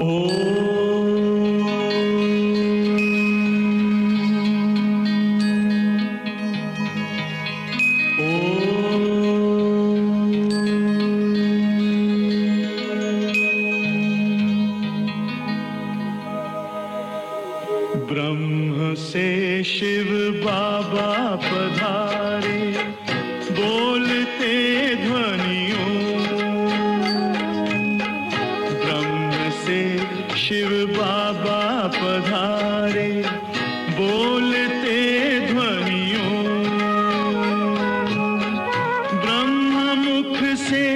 ब्रह्म से शिव बाबा पधारे, बोलते ध्वनियों। ब्रह्म से शिव बाबा पधारे, बोलते ध्वनियों। ब्रह्म मुख से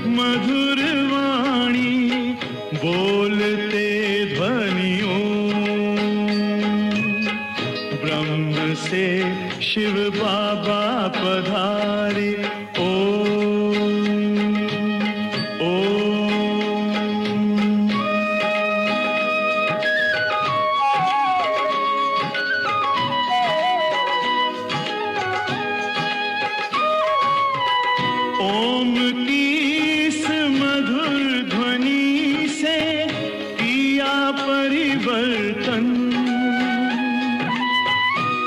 मधुर वाणी, बोलते ध्वनियों। ब्रह्म से शिव बाबा पधारे, ओम ओम। ओम की इस मधुर ध्वनि से किया परिवर्तन।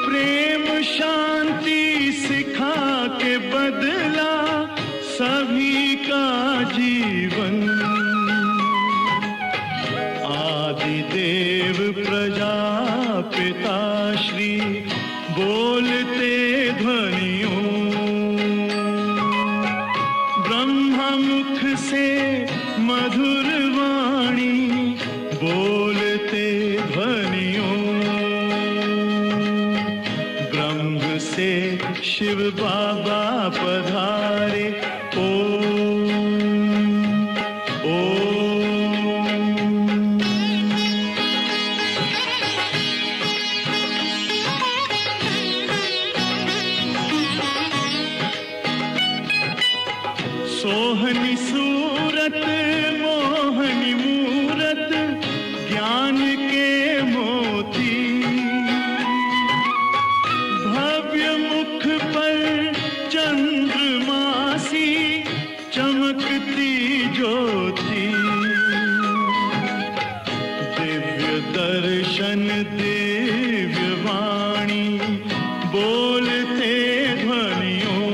प्रेम शांति सिखा के बदला सभी का जीवन। आदिदेव प्रजापिता श्री बोलते ध्वनियों। ब्रह्मा मुख से मधुर वाणी, बोलते ध्वनियों। ब्रह्म से शिव बाबा पधारे, ओम ओम। सोहनी सूरत मोहनी मूरत, ज्ञान के मोती। भव्य मुख पर चंद्रमासी, चमकती ज्योति। दिव्य दर्शन दिव्य वाणी, बोलते ध्वनियों।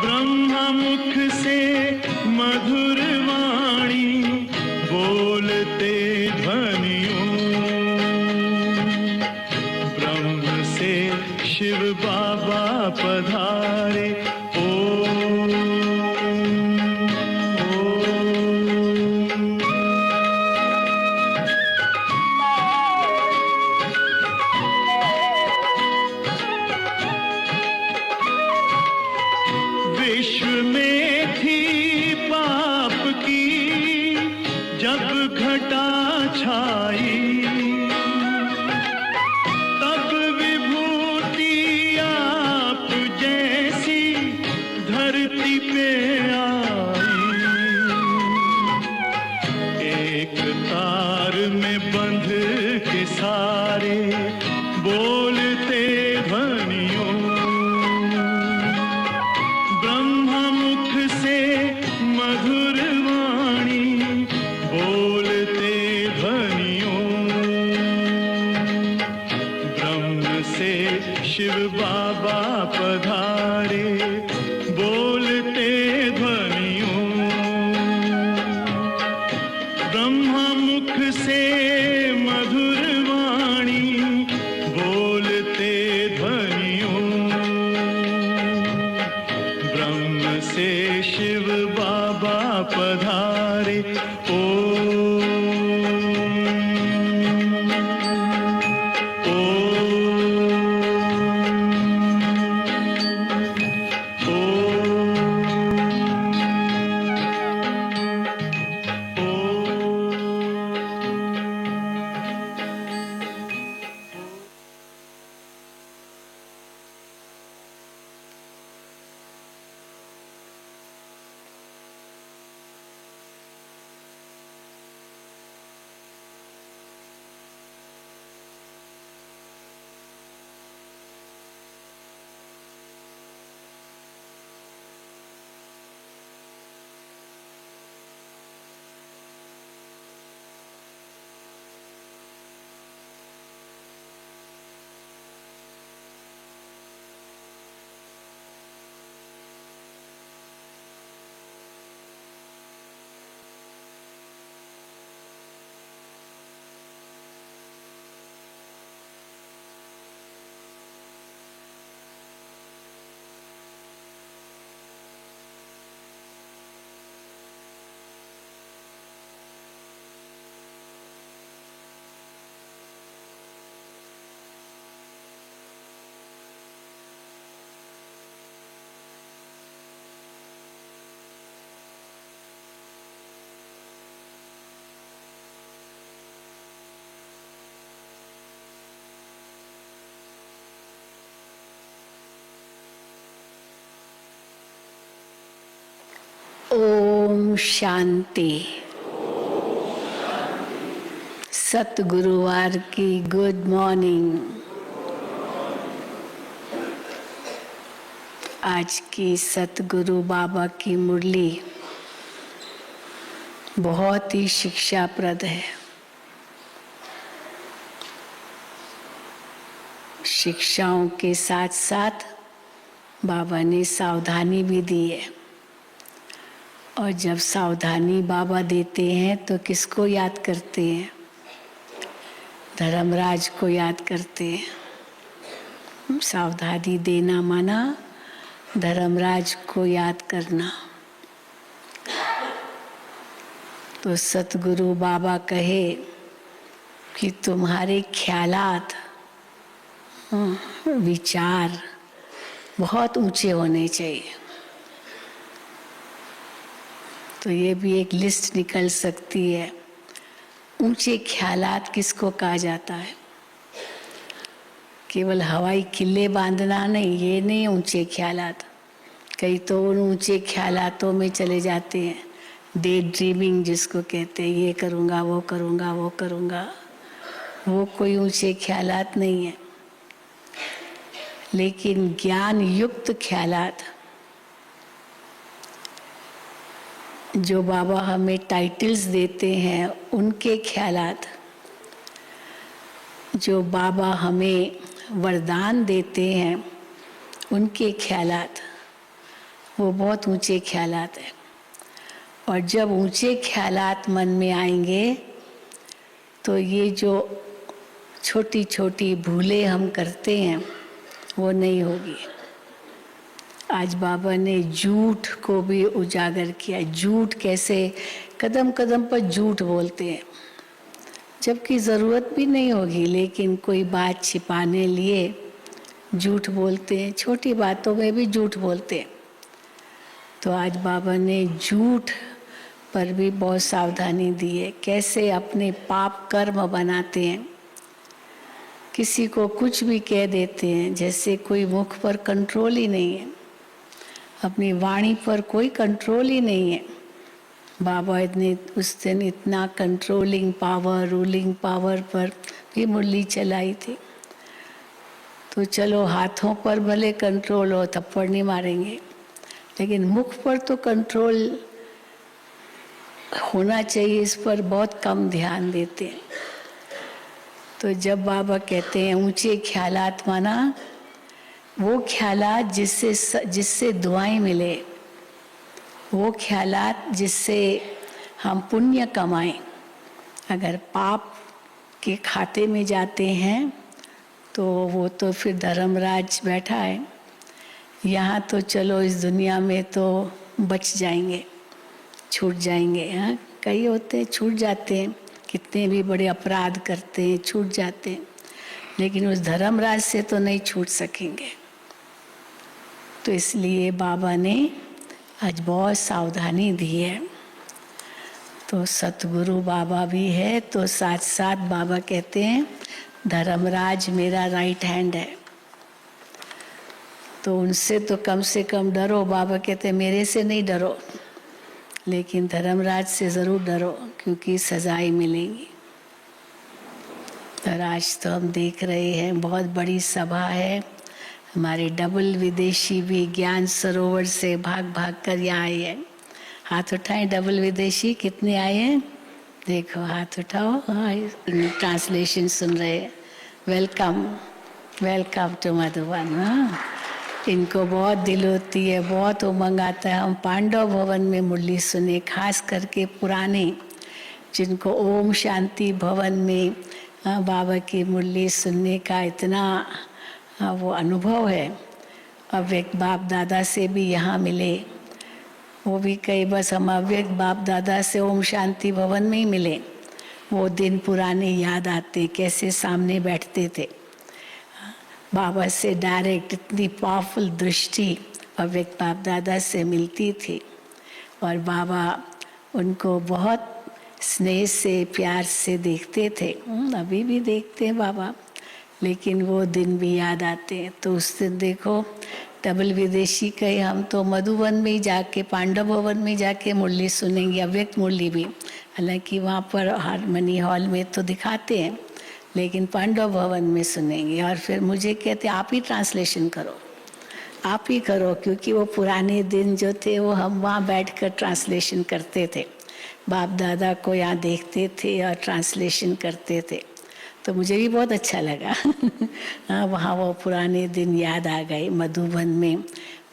ब्रह्मा मुख से मधुर वाणी, बोलते ध्वनियों। ब्रह्म से शिव बाबा पधारे, ओम ओम। विश्व में थी पाप की जब घटा छाई, तब विभूति आप जैसी धरती पे आई। एक तार में बंध के सारे, बोलते ध्वनियों। ब्रह्मा मुख से मधुर वाणी, बोलते ध्वनियों। ब्रह्म से शिव बाबा पधारे, बोलते ध्वनियों। ब्रह्मा मुख से मधुर वाणी, बोलते ध्वनियों। ब्रह्म से शिव बाबा पधारे, ओम ओम शांति। सतगुरुवार की गुड मॉर्निंग। आज की सतगुरु बाबा की मुरली बहुत ही शिक्षाप्रद है। शिक्षाओं के साथ साथ बाबा ने सावधानी भी दी है। और जब सावधानी बाबा देते हैं तो किसको याद करते हैं? धर्मराज को याद करते हैं। सावधानी देना माना धर्मराज को याद करना। तो सतगुरु बाबा कहे कि तुम्हारे ख्यालात, विचार बहुत ऊंचे होने चाहिए। तो ये भी एक लिस्ट निकल सकती है। ऊंचे ख्यालात किसको कहा जाता है? केवल हवाई किले बांधना नहीं, ये नहीं ऊंचे ख्यालात। कई तो उन ऊंचे ख्यालातों में चले जाते हैं। डे ड्रीमिंग जिसको कहते हैं, ये करूँगा वो करूँगा वो करूँगा, वो कोई ऊंचे ख्यालात नहीं है। लेकिन ज्ञान युक्त ख्यालात, जो बाबा हमें टाइटल्स देते हैं, उनके ख्यालात, जो बाबा हमें वरदान देते हैं, उनके ख्यालात, वो बहुत ऊंचे ख्यालात हैं। और जब ऊंचे ख्यालात मन में आएंगे तो ये जो छोटी छोटी भूलें हम करते हैं वो नहीं होगी। आज बाबा ने झूठ को भी उजागर किया। झूठ कैसे, कदम कदम पर झूठ बोलते हैं जबकि ज़रूरत भी नहीं होगी, लेकिन कोई बात छिपाने लिए झूठ बोलते हैं। छोटी बातों में भी झूठ बोलते हैं। तो आज बाबा ने झूठ पर भी बहुत सावधानी दी है। कैसे अपने पाप कर्म बनाते हैं, किसी को कुछ भी कह देते हैं, जैसे कोई मुख पर कंट्रोल ही नहीं है, अपनी वाणी पर कोई कंट्रोल ही नहीं है। बाबा ने उस दिन इतना कंट्रोलिंग पावर, रूलिंग पावर पर भी मुरली चलाई थी। तो चलो हाथों पर भले कंट्रोल हो, थप्पड़ नहीं मारेंगे, लेकिन मुख पर तो कंट्रोल होना चाहिए। इस पर बहुत कम ध्यान देते हैं। तो जब बाबा कहते हैं ऊंचे ख्यालात, माना वो ख्यालात जिससे दुआएं मिले, वो ख्यालात जिससे हम पुण्य कमाएं। अगर पाप के खाते में जाते हैं तो वो तो फिर धर्मराज बैठा है। यहाँ तो चलो इस दुनिया में तो बच जाएंगे, छूट जाएंगे। हाँ, कई होते हैं छूट जाते हैं, कितने भी बड़े अपराध करते हैं छूट जाते हैं, लेकिन उस धर्मराज से तो नहीं छूट सकेंगे। तो इसलिए बाबा ने आज बहुत सावधानी दी है। तो सतगुरु बाबा भी है, तो साथ साथ बाबा कहते हैं धर्मराज मेरा राइट हैंड है, तो उनसे तो कम से कम डरो। बाबा कहते हैं मेरे से नहीं डरो, लेकिन धर्मराज से ज़रूर डरो, क्योंकि सजाएं मिलेंगी। और आज तो हम देख रहे हैं बहुत बड़ी सभा है। हमारे डबल विदेशी भी ज्ञान सरोवर से भाग भाग कर यहाँ आए हैं। हाथ उठाएं डबल विदेशी, कितने आए हैं? देखो हाथ उठाओ। हाँ, ट्रांसलेशन सुन रहे हैं। Welcome, welcome to Madhuban. हाँ, इनको बहुत दिल होती है, बहुत उमंग आता है। हम पांडव भवन में मुरली सुने, खास करके पुराने, जिनको ओम शांति भवन में बाबा की मुरली सुनने का इतना वो अनुभव है। अव्यक्त बाप दादा से भी यहाँ मिले, वो भी कई बस हम अव्यक्त बाप दादा से ओम शांति भवन में ही मिले। वो दिन पुराने याद आते, कैसे सामने बैठते थे बाबा से डायरेक्ट, इतनी पावरफुल दृष्टि अव्यक्त बाप दादा से मिलती थी। और बाबा उनको बहुत स्नेह से प्यार से देखते थे। अभी भी देखते हैं बाबा, लेकिन वो दिन भी याद आते हैं। तो उस दिन देखो डबल विदेशी कहे, हम तो मधुबन में ही जाके, पांडव भवन में जाके मुरली सुनेंगे, अव्यक्त मुरली भी। हालांकि वहाँ पर हारमोनी हॉल में तो दिखाते हैं, लेकिन पांडव भवन में सुनेंगे। और फिर मुझे कहते आप ही ट्रांसलेशन करो, आप ही करो, क्योंकि वो पुराने दिन जो थे वो हम वहाँ बैठकर ट्रांसलेशन करते थे, बाप दादा को यहाँ देखते थे और ट्रांसलेशन करते थे। तो मुझे भी बहुत अच्छा लगा। हाँ, वहाँ वो पुराने दिन याद आ गए। मधुबन में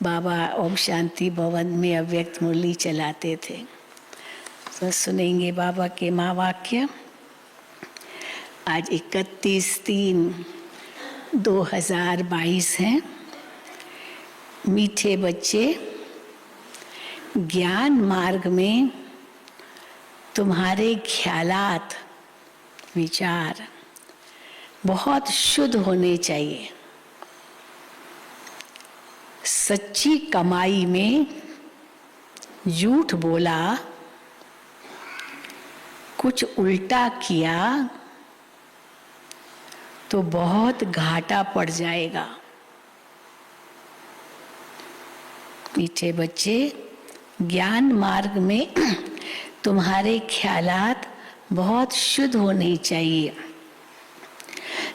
बाबा ओम शांति भवन में अव्यक्त मुरली चलाते थे। तो सुनेंगे बाबा के महावाक्य। आज 31/3/2022 है। मीठे बच्चे, ज्ञान मार्ग में तुम्हारे ख्यालात, विचार बहुत शुद्ध होने चाहिए। सच्ची कमाई में झूठ बोला, कुछ उल्टा किया तो बहुत घाटा पड़ जाएगा। मीठे बच्चे, ज्ञान मार्ग में तुम्हारे ख्यालात बहुत शुद्ध होने चाहिए।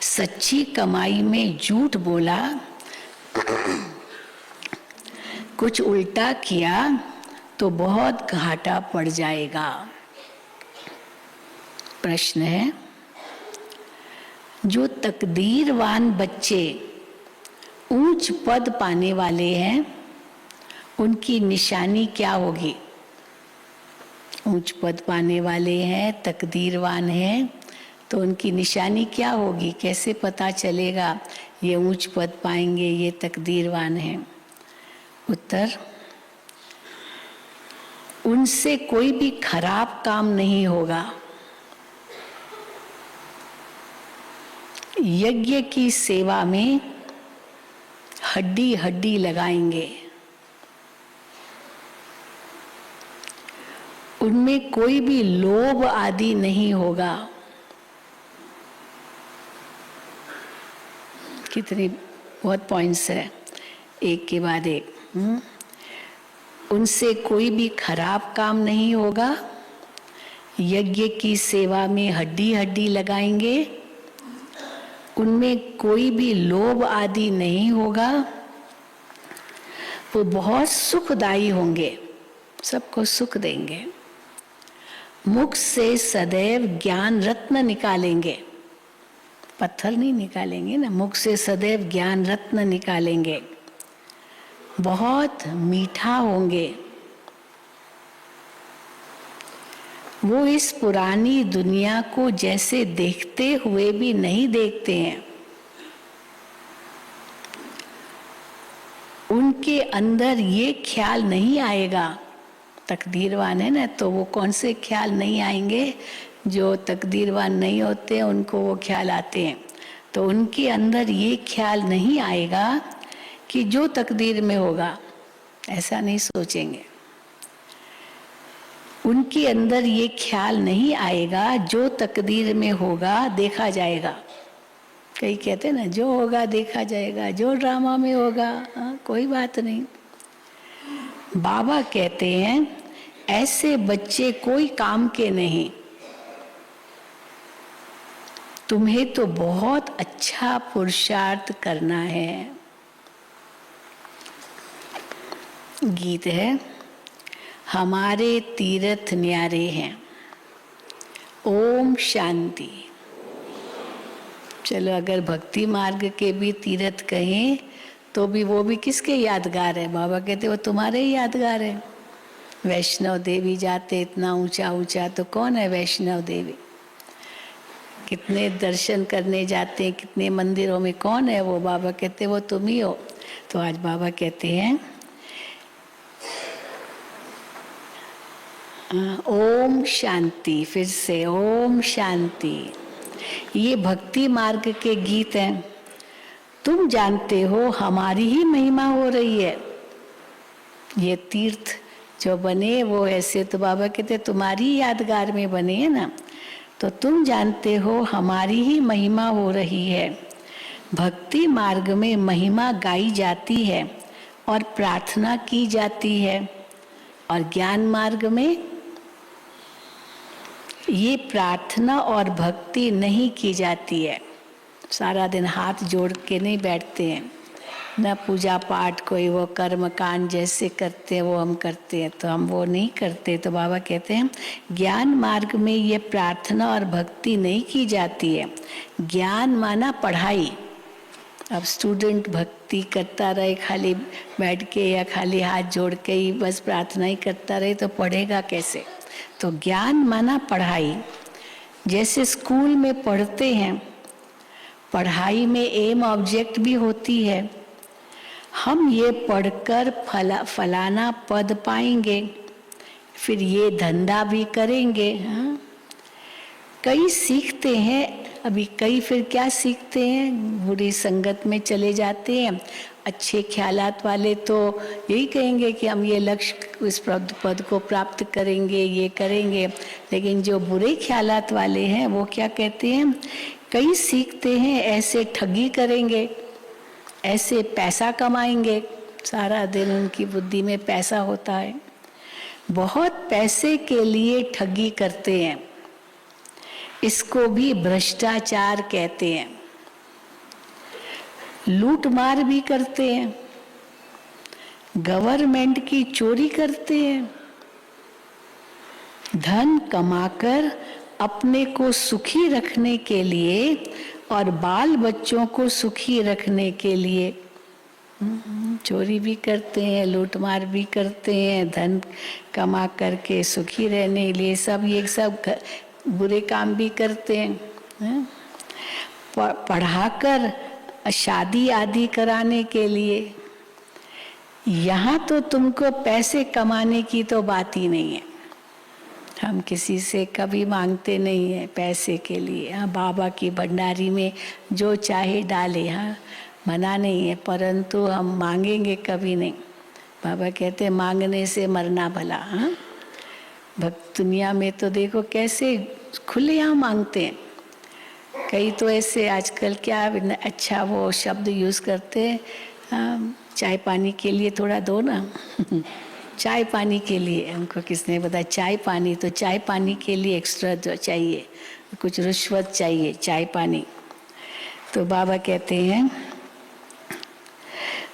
सच्ची कमाई में झूठ बोला, कुछ उल्टा किया तो बहुत घाटा पड़ जाएगा। प्रश्न है, जो तकदीरवान बच्चे ऊंच पद पाने वाले हैं, उनकी निशानी क्या होगी? ऊंच पद पाने वाले हैं, तकदीरवान हैं, तो उनकी निशानी क्या होगी? कैसे पता चलेगा ये ऊंच पद पाएंगे, ये तकदीरवान हैं? उत्तर, उनसे कोई भी खराब काम नहीं होगा। यज्ञ की सेवा में हड्डी हड्डी लगाएंगे। उनमें कोई भी लोभ आदि नहीं होगा। कितनी बहुत पॉइंट्स है, एक के बाद एक। उनसे कोई भी खराब काम नहीं होगा। यज्ञ की सेवा में हड्डी हड्डी लगाएंगे। उनमें कोई भी लोभ आदि नहीं होगा। वो बहुत सुखदायी होंगे, सबको सुख देंगे। मुख से सदैव ज्ञान रत्न निकालेंगे, पत्थर नहीं निकालेंगे ना, मुख से सदैव ज्ञान रत्न निकालेंगे। बहुत मीठा होंगे। वो इस पुरानी दुनिया को जैसे देखते हुए भी नहीं देखते हैं। उनके अंदर ये ख्याल नहीं आएगा, तकदीरवान है ना, तो वो कौन से ख्याल नहीं आएंगे? जो तकदीरवान नहीं होते उनको वो ख्याल आते हैं। तो उनके अंदर ये ख्याल नहीं आएगा कि जो तकदीर में होगा, ऐसा नहीं सोचेंगे। उनके अंदर ये ख्याल नहीं आएगा जो तकदीर में होगा देखा जाएगा। कई कहते हैं ना, जो होगा देखा जाएगा, जो ड्रामा में होगा कोई बात नहीं। बाबा कहते हैं ऐसे बच्चे कोई काम के नहीं। तुम्हें तो बहुत अच्छा पुरुषार्थ करना है। गीत है, हमारे तीर्थ न्यारे हैं। ओम शांति। चलो, अगर भक्ति मार्ग के भी तीर्थ कहें तो भी वो भी किसके यादगार है? बाबा कहते वो तुम्हारे ही यादगार है। वैष्णव देवी जाते इतना ऊंचा ऊंचा, तो कौन है वैष्णव देवी? कितने दर्शन करने जाते हैं, कितने मंदिरों में, कौन है वो? बाबा कहते वो तुम ही हो। तो आज बाबा कहते हैं ओम शांति। फिर से ओम शांति। ये भक्ति मार्ग के गीत हैं। तुम जानते हो हमारी ही महिमा हो रही है। ये तीर्थ जो बने वो ऐसे, तो बाबा कहते तुम्हारी यादगार में बने हैं ना। तो तुम जानते हो हमारी ही महिमा हो रही है। भक्ति मार्ग में महिमा गाई जाती है और प्रार्थना की जाती है, और ज्ञान मार्ग में ये प्रार्थना और भक्ति नहीं की जाती है। सारा दिन हाथ जोड़ के नहीं बैठते हैं, न पूजा पाठ कोई वो कर्म कांड जैसे करते हैं वो हम करते हैं, तो हम वो नहीं करते। तो बाबा कहते हैं ज्ञान मार्ग में ये प्रार्थना और भक्ति नहीं की जाती है। ज्ञान माना पढ़ाई। अब स्टूडेंट भक्ति करता रहे खाली बैठ के या खाली हाथ जोड़ के ही बस प्रार्थना ही करता रहे तो पढ़ेगा कैसे? तो ज्ञान माना पढ़ाई। जैसे स्कूल में पढ़ते हैं, पढ़ाई में एम ऑब्जेक्ट भी होती है, हम ये पढ़कर फलाना पद पाएंगे, फिर ये धंधा भी करेंगे। हाँ? कई सीखते हैं अभी, कई फिर क्या सीखते हैं, बुरी संगत में चले जाते हैं। अच्छे ख्यालात वाले तो यही कहेंगे कि हम ये लक्ष्य इस पद को प्राप्त करेंगे, ये करेंगे, लेकिन जो बुरे ख्यालात वाले हैं वो क्या कहते हैं, कई सीखते हैं ऐसे ठगी करेंगे, ऐसे पैसा कमाएंगे। सारा दिन उनकी बुद्धि में पैसा होता है, बहुत पैसे के लिए ठगी करते हैं। इसको भी भ्रष्टाचार कहते हैं। लूट मार भी करते हैं, गवर्नमेंट की चोरी करते हैं, धन कमाकर अपने को सुखी रखने के लिए और बाल बच्चों को सुखी रखने के लिए चोरी भी करते हैं, लूटमार भी करते हैं, धन कमा करके सुखी रहने के लिए सब ये सब बुरे काम भी करते हैं। पढ़ाकर शादी आदि कराने के लिए। यहाँ तो तुमको पैसे कमाने की तो बात ही नहीं है, हम किसी से कभी मांगते नहीं है पैसे के लिए। हाँ, बाबा की भंडारी में जो चाहे डाले, हाँ मना नहीं है, परंतु हम मांगेंगे कभी नहीं। बाबा कहते हैं मांगने से मरना भला। हाँ, भक्त दुनिया में तो देखो कैसे खुलेआम मांगते हैं। कई तो ऐसे आजकल क्या अच्छा वो शब्द यूज़ करते हैं, चाय पानी के लिए थोड़ा दो ना चाय पानी के लिए हमको किसने बताया, चाय पानी तो चाय पानी के लिए एक्स्ट्रा चाहिए, कुछ रिश्वत चाहिए चाय पानी। तो बाबा कहते हैं,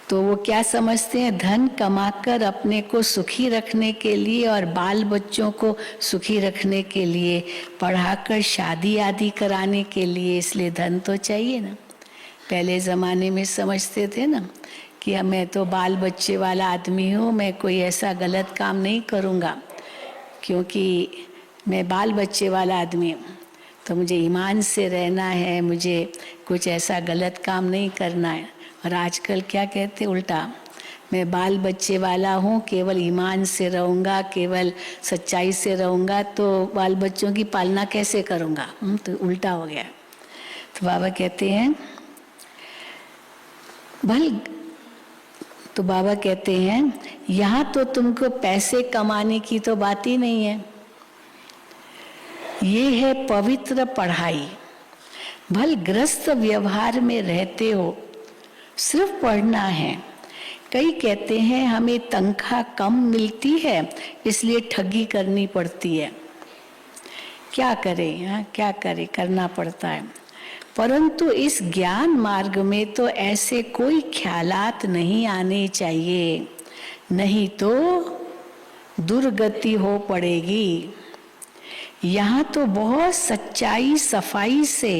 तो वो क्या समझते हैं, धन कमाकर अपने को सुखी रखने के लिए और बाल बच्चों को सुखी रखने के लिए, पढ़ाकर शादी आदि कराने के लिए, इसलिए धन तो चाहिए ना। पहले ज़माने में समझते थे ना कि मैं तो बाल बच्चे वाला आदमी हूँ, मैं कोई ऐसा गलत काम नहीं करूँगा क्योंकि मैं बाल बच्चे वाला आदमी हूँ, तो मुझे ईमान से रहना है, मुझे कुछ ऐसा गलत काम नहीं करना है। और आजकल क्या कहते उल्टा, मैं बाल बच्चे वाला हूँ, केवल ईमान से रहूँगा, केवल सच्चाई से रहूँगा, तो बाल बच्चों की पालना कैसे करूँगा? तो उल्टा हो गया। तो बाबा कहते हैं बाबा कहते हैं यहाँ तो तुमको पैसे कमाने की तो बात ही नहीं है, ये है पवित्र पढ़ाई। भल ग्रस्त व्यवहार में रहते हो, सिर्फ पढ़ना है। कई कहते हैं हमें तनख्वाह कम मिलती है इसलिए ठगी करनी पड़ती है। क्या करें, हाँ क्या करें, करना पड़ता है। परंतु इस ज्ञान मार्ग में तो ऐसे कोई ख्यालात नहीं आने चाहिए, नहीं तो दुर्गति हो पड़ेगी। यहाँ तो बहुत सच्चाई सफाई से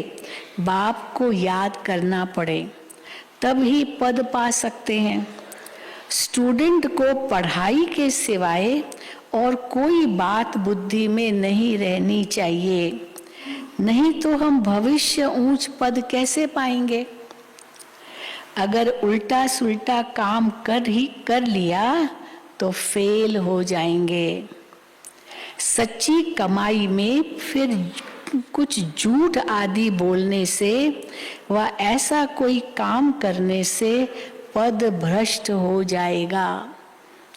बाप को याद करना पड़े, तब ही पद पा सकते हैं। स्टूडेंट को पढ़ाई के सिवाय और कोई बात बुद्धि में नहीं रहनी चाहिए, नहीं तो हम भविष्य ऊंच पद कैसे पाएंगे। अगर उल्टा सुल्टा काम कर लिया तो फेल हो जाएंगे। सच्ची कमाई में फिर कुछ झूठ आदि बोलने से व ऐसा कोई काम करने से पद भ्रष्ट हो जाएगा।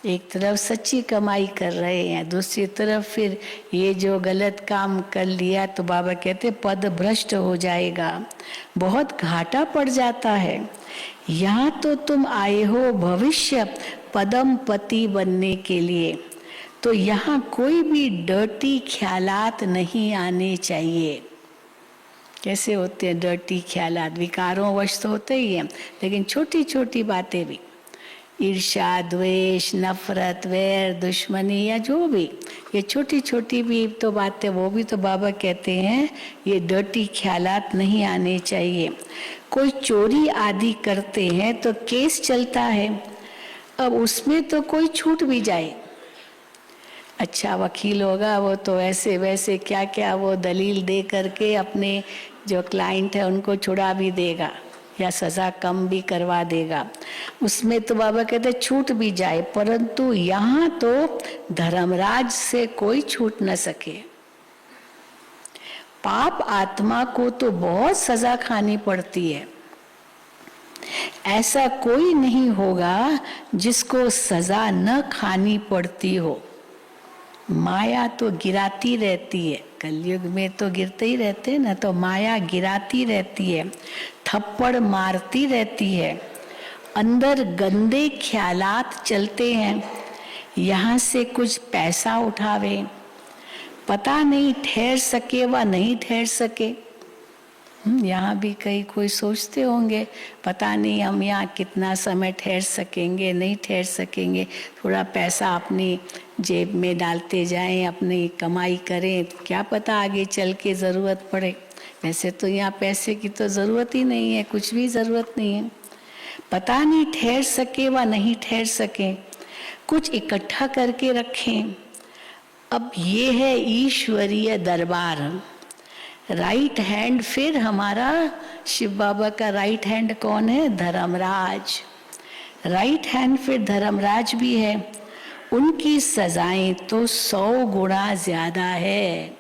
एक तरफ सच्ची कमाई कर रहे हैं, दूसरी तरफ फिर ये जो गलत काम कर लिया तो बाबा कहते पद भ्रष्ट हो जाएगा, बहुत घाटा पड़ जाता है। यहाँ तो तुम आए हो भविष्य पदम पति बनने के लिए, तो यहाँ कोई भी डर्टी ख्यालात नहीं आने चाहिए। कैसे होते हैं डर्टी ख्यालात? विकारों वश तो होते ही हैं, लेकिन छोटी छोटी बातें भी, ईर्ष्या, द्वेष, नफरत, वैर, दुश्मनी या जो भी, ये छोटी छोटी भी तो बातें, वो भी तो बाबा कहते हैं ये डर्टी ख्यालात नहीं आने चाहिए। कोई चोरी आदि करते हैं तो केस चलता है, अब उसमें तो कोई छूट भी जाए, अच्छा वकील होगा, वो तो ऐसे वैसे क्या क्या वो दलील दे करके अपने जो क्लाइंट है उनको छुड़ा भी देगा या सजा कम भी करवा देगा, उसमें तो बाबा कहते छूट भी जाए, परंतु यहाँ तो धर्मराज से कोई छूट न सके। पाप आत्मा को तो बहुत सजा खानी पड़ती है, ऐसा कोई नहीं होगा जिसको सजा न खानी पड़ती हो। माया तो गिराती रहती है, कलयुग में तो गिरते ही रहते हैं ना, तो माया गिराती रहती है, थप्पड़ मारती रहती है, अंदर गंदे ख्यालात चलते हैं, यहाँ से कुछ पैसा उठावे, पता नहीं ठहर सके व नहीं ठहर सके। यहाँ भी कई कोई सोचते होंगे पता नहीं हम यहाँ कितना समय ठहर सकेंगे, नहीं ठहर सकेंगे, थोड़ा पैसा अपनी जेब में डालते जाएं, अपनी कमाई करें, क्या पता आगे चल के ज़रूरत पड़े। वैसे तो यहाँ पैसे की तो ज़रूरत ही नहीं है, कुछ भी ज़रूरत नहीं है, पता नहीं ठहर सके व नहीं ठहर सके, कुछ इकट्ठा करके रखें। अब ये है ईश्वरीय दरबार, राइट हैंड, फिर हमारा शिव बाबा का राइट हैंड कौन है? धर्मराज। राइट हैंड फिर धर्मराज भी है, उनकी सजाएं तो 100 गुना ज्यादा है,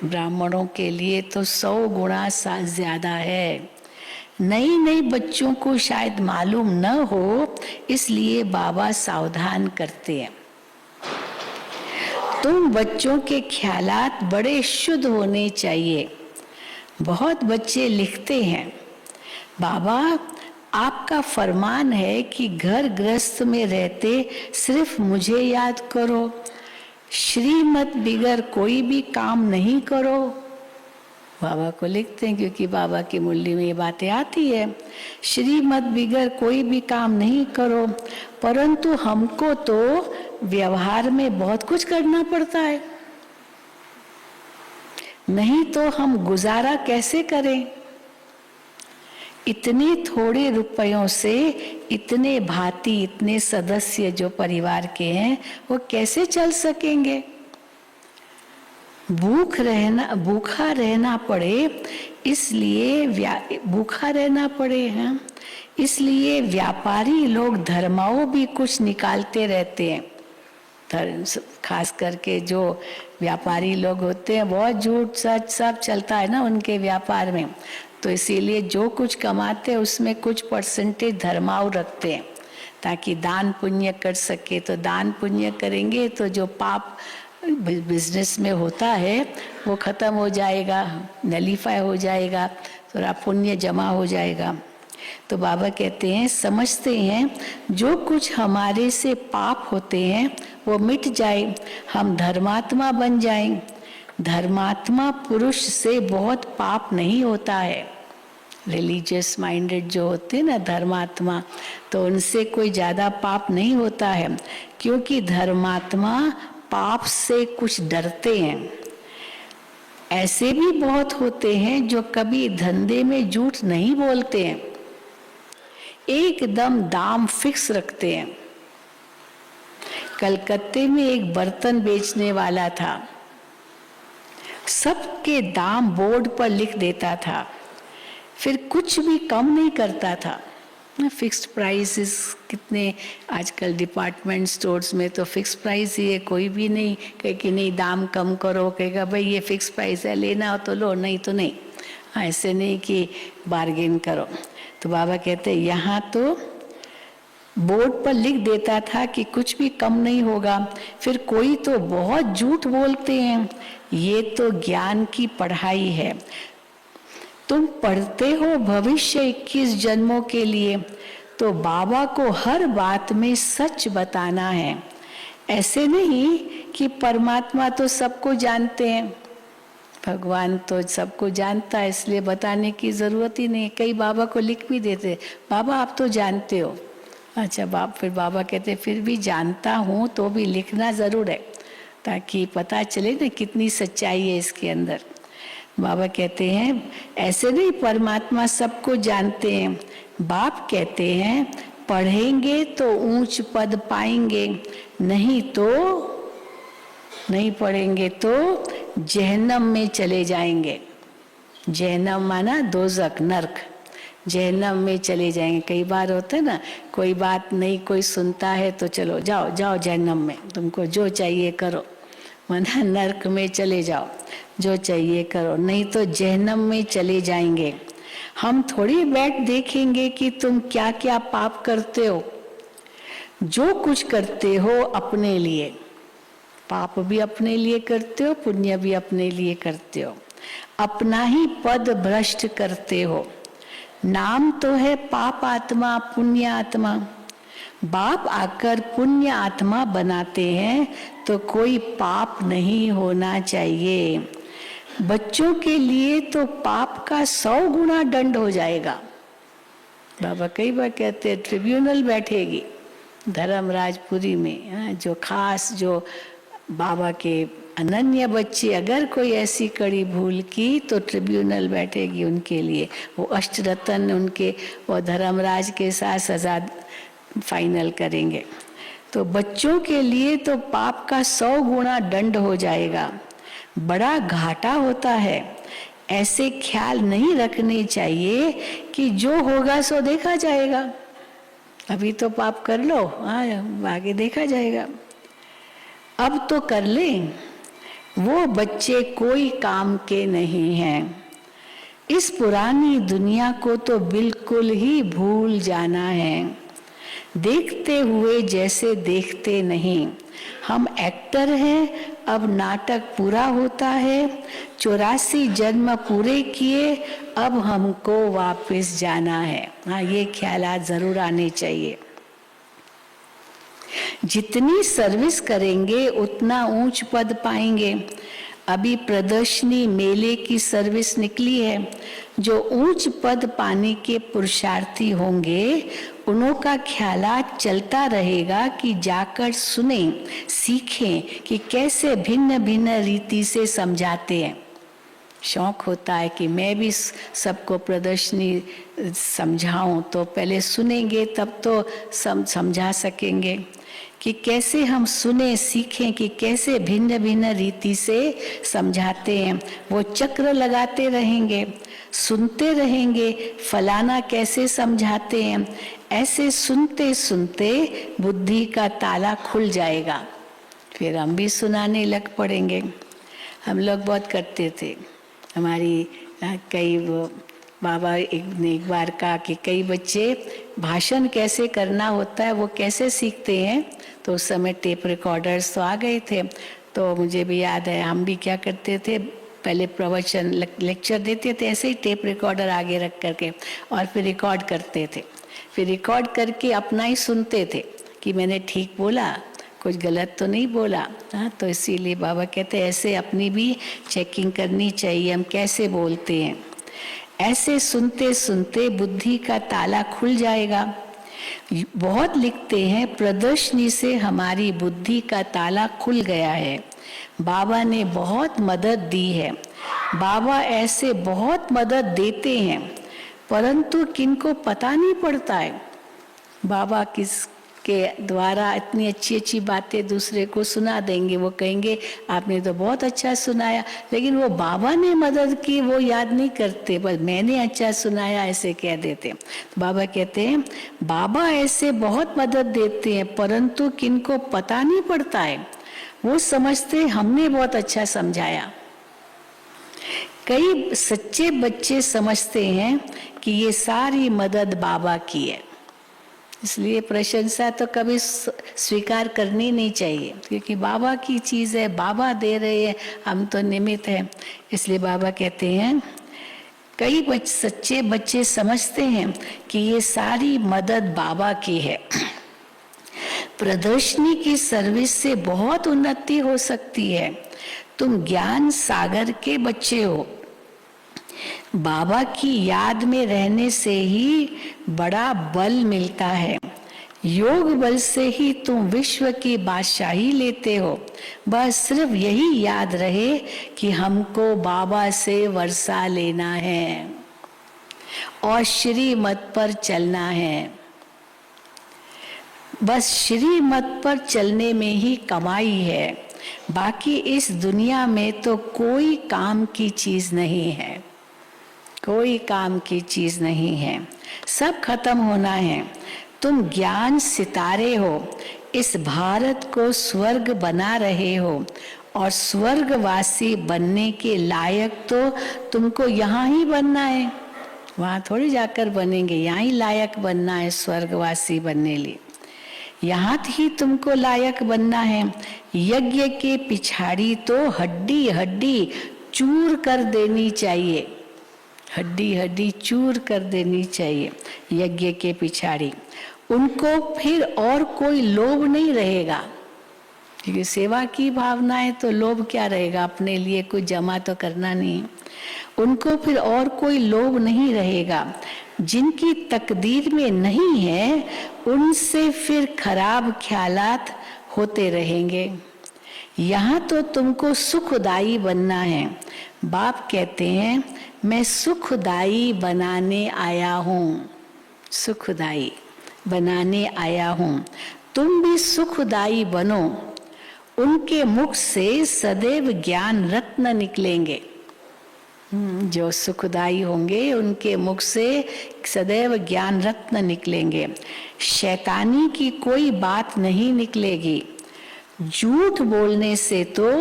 ब्राह्मणों के लिए तो 100 गुना ज्यादा है। नई नई बच्चों को शायद मालूम न हो, इसलिए बाबा सावधान करते हैं। तुम बच्चों के ख्यालात बड़े शुद्ध होने चाहिए। बहुत बच्चे लिखते हैं, बाबा आपका फरमान है कि घर गृहस्थ में रहते सिर्फ मुझे याद करो, श्रीमत बिगर कोई भी काम नहीं करो। बाबा को लिखते हैं क्योंकि बाबा की मुरली में ये बातें आती है, श्रीमत बिगर कोई भी काम नहीं करो, परंतु हमको तो व्यवहार में बहुत कुछ करना पड़ता है, नहीं तो हम गुजारा कैसे करें? इतने थोड़े रुपयों से इतने भांति, इतने सदस्य जो परिवार के हैं वो कैसे चल सकेंगे? भूखा रहना पड़े, इसलिए भूखा रहना पड़े हैं, इसलिए व्यापारी लोग धर्माओं भी कुछ निकालते रहते हैं। खास करके जो व्यापारी लोग होते हैं बहुत झूठ सच सब चलता है ना उनके व्यापार में, तो इसीलिए जो कुछ कमाते हैं उसमें कुछ परसेंटेज धर्माओं रखते हैं ताकि दान पुण्य कर सके। तो दान पुण्य करेंगे तो जो पाप बिजनेस में होता है वो खत्म हो जाएगा, नलीफाई हो जाएगा, थोड़ा पुण्य जमा हो जाएगा। तो बाबा कहते हैं समझते हैं जो कुछ हमारे से पाप होते हैं वो मिट जाए, हम धर्मात्मा बन जाएं। धर्मात्मा पुरुष से बहुत पाप नहीं होता है। रिलीजियस माइंडेड जो होते हैं ना धर्मात्मा, तो उनसे कोई ज्यादा पाप नहीं होता है, क्योंकि धर्मात्मा पाप से कुछ डरते हैं। ऐसे भी बहुत होते हैं जो कभी धंधे में झूठ नहीं बोलते हैं, एकदम दाम फिक्स रखते हैं। कलकत्ते में एक बर्तन बेचने वाला था, सबके दाम बोर्ड पर लिख देता था, फिर कुछ भी कम नहीं करता था। फिक्स्ड प्राइसेस कितने आजकल डिपार्टमेंट स्टोर्स में तो फिक्स प्राइस ही है, कोई भी नहीं कहे कि नहीं दाम कम करो, कहेगा भाई ये फिक्स प्राइस है, लेना हो तो लो, नहीं तो नहीं। ऐसे नहीं कि बार्गेन करो। तो बाबा कहते हैं यहाँ तो बोर्ड पर लिख देता था कि कुछ भी कम नहीं होगा। फिर कोई तो बहुत झूठ बोलते हैं, ये तो ज्ञान की पढ़ाई है। तुम पढ़ते हो भविष्य 21 जन्मों के लिए, तो बाबा को हर बात में सच बताना है। ऐसे नहीं कि परमात्मा तो सबको जानते हैं, भगवान तो सबको जानता है, इसलिए बताने की जरूरत ही नहीं। कई बाबा को लिख भी देते, बाबा आप तो जानते हो। अच्छा फिर बाबा कहते फिर भी जानता हूँ तो भी लिखना जरूर है, ताकि पता चले ना कितनी सच्चाई है इसके अंदर। बाबा कहते हैं ऐसे नहीं परमात्मा सबको जानते हैं। बाप कहते हैं पढ़ेंगे तो ऊंच पद पाएंगे, नहीं पढ़ेंगे तो जहन्नम में चले जाएंगे। जहन्नम माना दोजक, नरक, जहन्नम में चले जाएंगे। कई बार होता है ना, कोई बात नहीं कोई सुनता है तो चलो जाओ जहन्नम में, तुमको जो चाहिए करो, माना नरक में चले जाओ, जो चाहिए करो, नहीं तो जहन्नम में चले जाएंगे। हम थोड़ी बैठ देखेंगे कि तुम क्या क्या पाप करते हो। जो कुछ करते हो अपने लिए, पाप भी अपने लिए करते हो, पुण्य भी अपने लिए करते हो, अपना ही पद भ्रष्ट करते हो। नाम तो है पाप आत्मा, पुण्य आत्मा। बाप आकर पुण्य आत्मा बनाते हैं तो कोई पाप नहीं होना चाहिए। बच्चों के लिए तो पाप का 100 गुना दंड हो जाएगा। बाबा कई बार कहते हैं ट्रिब्यूनल बैठेगी धर्मराजपुरी में, जो खास जो बाबा के अनन्य बच्चे अगर कोई ऐसी कड़ी भूल की तो ट्रिब्यूनल बैठेगी उनके लिए। वो अष्टरत्न उनके वो धर्मराज के साथ सजा फाइनल करेंगे। तो बच्चों के लिए तो पाप का 100 गुना दंड हो जाएगा, बड़ा घाटा होता है। ऐसे ख्याल नहीं रखने चाहिए कि जो होगा सो देखा जाएगा, अभी तो पाप कर लो, आगे देखा जाएगा, अब तो कर ले। वो बच्चे कोई काम के नहीं हैं। इस पुरानी दुनिया को तो बिल्कुल ही भूल जाना है। देखते हुए जैसे देखते नहीं। हम एक्टर हैं, अब नाटक पूरा होता है। 84 जन्म पूरे किए, अब हमको वापस जाना है। ये ख्यालात जरूर आने चाहिए। जितनी सर्विस करेंगे उतना ऊंच पद पाएंगे। अभी प्रदर्शनी मेले की सर्विस निकली है। जो ऊंच पद पाने के पुरुषार्थी होंगे उनों का ख्यालात चलता रहेगा कि जाकर सुने, सीखें कि कैसे भिन्न भिन्न रीति से समझाते हैं। शौक होता है कि मैं भी सबको प्रदर्शनी समझाऊं, तो पहले सुनेंगे तब तो समझा सकेंगे कि कैसे हम सुने सीखें कि कैसे भिन्न भिन्न रीति से समझाते हैं। वो चक्र लगाते रहेंगे, सुनते रहेंगे फलाना कैसे समझाते हैं। ऐसे सुनते सुनते बुद्धि का ताला खुल जाएगा, फिर हम भी सुनाने लग पड़ेंगे। हम लोग बहुत करते थे। हमारी कई बाबा ने एक बार कहा कि कई बच्चे भाषण कैसे करना होता है वो कैसे सीखते हैं, तो उस समय टेप रिकॉर्डर्स तो आ गए थे। तो मुझे भी याद है हम भी क्या करते थे, पहले प्रवचन लेक्चर देते थे ऐसे ही टेप रिकॉर्डर आगे रख करके, और फिर रिकॉर्ड करते थे। फिर रिकॉर्ड करके अपना ही सुनते थे कि मैंने ठीक बोला, कुछ गलत तो नहीं बोला। तो इसीलिए बाबा कहते हैं ऐसे अपनी भी चेकिंग करनी चाहिए, हम कैसे बोलते हैं। ऐसे सुनते सुनते बुद्धि का ताला खुल जाएगा। बहुत लिखते हैं प्रदर्शनी से हमारी बुद्धि का ताला खुल गया है। बाबा ने बहुत मदद दी है। बाबा ऐसे बहुत मदद देते हैं, परंतु किनको पता नहीं पड़ता है। बाबा किसके द्वारा इतनी अच्छी अच्छी बातें दूसरे को सुना देंगे, वो कहेंगे आपने तो बहुत अच्छा सुनाया, लेकिन वो बाबा ने मदद की वो याद नहीं करते, बस मैंने अच्छा सुनाया ऐसे कह देते। तो बाबा कहते हैं बाबा ऐसे बहुत मदद देते हैं, परंतु किनको पता नहीं पड़ता है। वो समझते हमने बहुत अच्छा समझाया। कई सच्चे बच्चे समझते हैं कि ये सारी मदद बाबा की है, इसलिए प्रशंसा तो कभी स्वीकार करनी नहीं चाहिए, क्योंकि बाबा की चीज़ है, बाबा दे रहे हैं, हम तो निमित्त हैं। इसलिए बाबा कहते हैं कई सच्चे बच्चे समझते हैं कि ये सारी मदद बाबा की है। प्रदर्शनी की सर्विस से बहुत उन्नति हो सकती है। तुम ज्ञान सागर के बच्चे हो। बाबा की याद में रहने से ही बड़ा बल मिलता है। योग बल से ही तुम विश्व की बादशाही लेते हो। बस सिर्फ यही याद रहे कि हमको बाबा से वर्षा लेना है और श्रीमत पर चलना है। बस श्रीमत पर चलने में ही कमाई है। बाकी इस दुनिया में तो कोई काम की चीज नहीं है, कोई काम की चीज नहीं है, सब खत्म होना है। तुम ज्ञान सितारे हो, इस भारत को स्वर्ग बना रहे हो और स्वर्गवासी बनने के लायक तो तुमको यहाँ ही बनना है, वहाँ थोड़ी जाकर बनेंगे। यहाँ ही लायक बनना है स्वर्गवासी बनने लिए, यहाँ ही तुमको लायक बनना है। यज्ञ के पिछाड़ी तो हड्डी हड्डी चूर कर देनी चाहिए, हड्डी हड्डी चूर कर देनी चाहिए यज्ञ के पिछाड़ी। उनको फिर और कोई लोभ नहीं रहेगा, क्योंकि सेवा की भावना है तो लोभ क्या रहेगा, अपने लिए कुछ जमा तो करना नहीं। उनको फिर और कोई लोभ नहीं रहेगा। जिनकी तकदीर में नहीं है उनसे फिर खराब ख्यालात होते रहेंगे। यहाँ तो तुमको सुखदाई बनना है। बाप कहते हैं मैं सुखदाई बनाने आया हूँ, सुखदाई बनाने आया हूँ। तुम भी सुखदाई बनो। उनके मुख से सदैव ज्ञान रत्न निकलेंगे। जो सुखदाई होंगे उनके मुख से सदैव ज्ञान रत्न निकलेंगे। शैतानी की कोई बात नहीं निकलेगी। झूठ बोलने से तो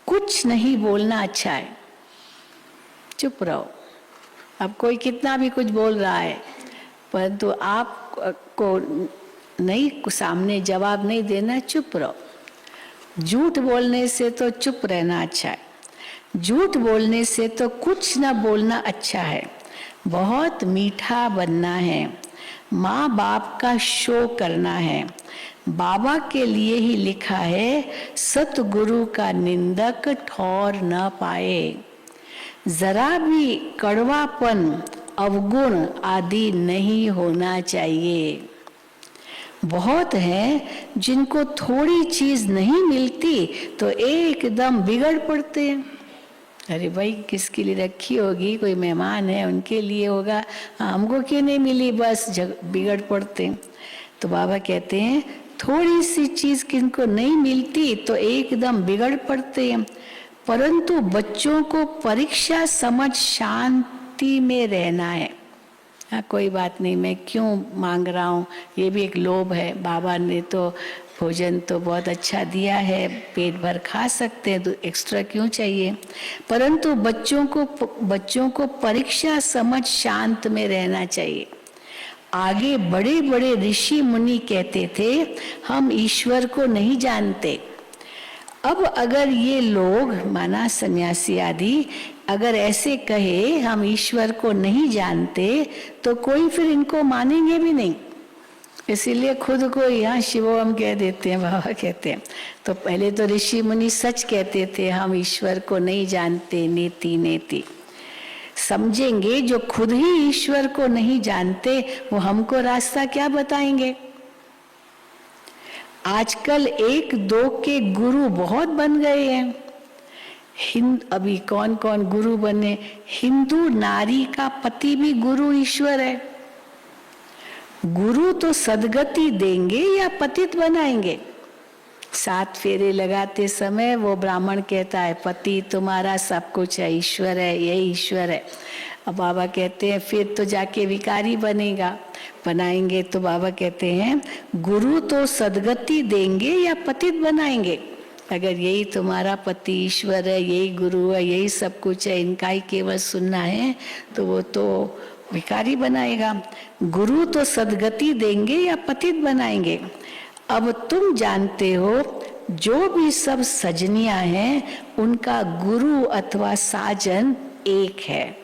कुछ नहीं बोलना अच्छा है, चुप रहो। अब कोई कितना भी कुछ बोल रहा है परंतु आपको नहीं, सामने जवाब नहीं देना, चुप रहो। झूठ बोलने से तो चुप रहना अच्छा है, झूठ बोलने से तो कुछ ना बोलना अच्छा है। बहुत मीठा बनना है, माँ बाप का शो करना है। बाबा के लिए ही लिखा है सतगुरु का निंदक ठौर न पाए। जरा भी कड़वापन अवगुण आदि नहीं होना चाहिए। बहुत हैं जिनको थोड़ी चीज नहीं मिलती तो एकदम बिगड़ पड़ते हैं। अरे भाई किसके लिए रखी होगी, कोई मेहमान है उनके लिए होगा, हमको क्यों नहीं मिली, बस बिगड़ पड़ते। तो बाबा कहते हैं थोड़ी सी चीज किनको नहीं मिलती तो एकदम बिगड़ पड़ते हैं। परंतु बच्चों को परीक्षा समझ शांति में रहना है। हाँ कोई बात नहीं, मैं क्यों मांग रहा हूँ, ये भी एक लोभ है। बाबा ने तो भोजन तो बहुत अच्छा दिया है, पेट भर खा सकते हैं, तो एक्स्ट्रा क्यों चाहिए। परंतु बच्चों को परीक्षा समझ शांत में रहना चाहिए। आगे बड़े बड़े ऋषि मुनि कहते थे हम ईश्वर को नहीं जानते। अब अगर ये लोग माना सन्यासी आदि अगर ऐसे कहे हम ईश्वर को नहीं जानते तो कोई फिर इनको मानेंगे भी नहीं। इसीलिए खुद को यहाँ शिवोहम कह देते हैं, बाबा कहते हैं। तो पहले तो ऋषि मुनि सच कहते थे हम ईश्वर को नहीं जानते, नेति नेति। समझेंगे जो खुद ही ईश्वर को नहीं जानते वो हमको रास्ता क्या बताएंगे। आजकल एक दो के गुरु बहुत बन गए हैं। अभी कौन कौन गुरु बने, हिंदू नारी का पति भी गुरु ईश्वर है। गुरु तो सदगति देंगे या पतित बनाएंगे। 7 फेरे लगाते समय वो ब्राह्मण कहता है पति तुम्हारा सब कुछ है, ईश्वर है, यही ईश्वर है। अब बाबा कहते हैं फिर तो जाके विकारी बनाएंगे। तो बाबा कहते हैं गुरु तो सदगति देंगे या पतित बनाएंगे। अगर यही तुम्हारा पति ईश्वर है, यही गुरु है, यही सब कुछ है, इनका ही केवल सुनना है तो वो तो भिखारी बनाएगा। गुरु तो सद्गति देंगे या पतित बनाएंगे। अब तुम जानते हो जो भी सब सजनियां हैं उनका गुरु अथवा साजन एक है।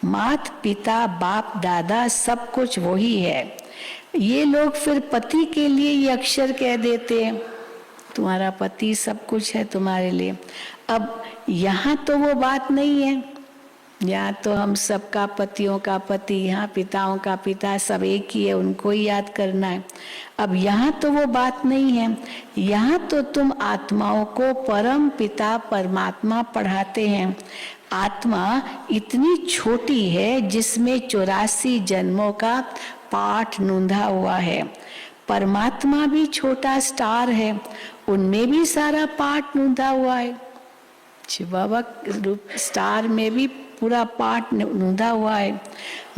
मात पिता बाप दादा सब कुछ वही है। ये लोग फिर पति के लिए ये अक्षर कह देते हैं, तुम्हारा पति सब कुछ है तुम्हारे लिए। अब यहाँ तो वो बात नहीं है, यहाँ तो हम सबका पतियों का पति, यहाँ पिताओं का पिता सब एक ही है, उनको ही याद करना है। अब यहाँ तो वो बात नहीं है, यहाँ तो तुम आत्माओं को परम पिता परमात्मा पढ़ाते हैं। आत्मा इतनी छोटी है जिसमें 84 जन्मों का पाठ नूंधा हुआ है। परमात्मा भी छोटा स्टार है, उनमें भी सारा पाठ नूंधा हुआ है। शिव बाबा स्टार में भी पूरा पाठ नूंधा हुआ है।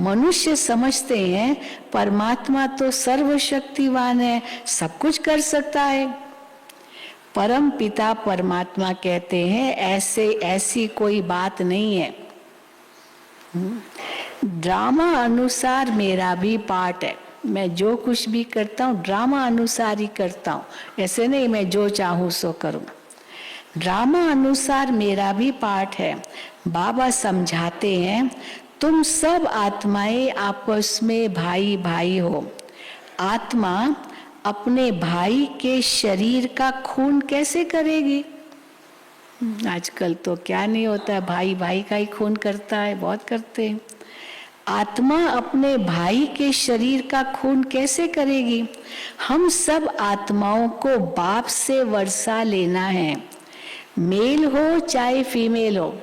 मनुष्य समझते हैं परमात्मा तो सर्वशक्तिवान है, सब कुछ कर सकता है। परम पिता परमात्मा कहते हैं ऐसी कोई बात नहीं है। ड्रामा अनुसार मेरा भी पाठ है। मैं जो कुछ भी करता हूँ ड्रामा अनुसार ही करता हूँ, ऐसे नहीं मैं जो चाहूँ सो करूँ। ड्रामा अनुसार मेरा भी पाठ है। बाबा समझाते हैं तुम सब आत्माएं आपस में भाई भाई हो। आत्मा अपने भाई के शरीर का खून कैसे करेगी? आजकल तो क्या नहीं होता है, भाई भाई का ही खून करता है, बहुत करते हैं। आत्मा अपने भाई के शरीर का खून कैसे करेगी? हम सब आत्माओं को बाप से वर्षा लेना है, मेल हो चाहे फीमेल हो,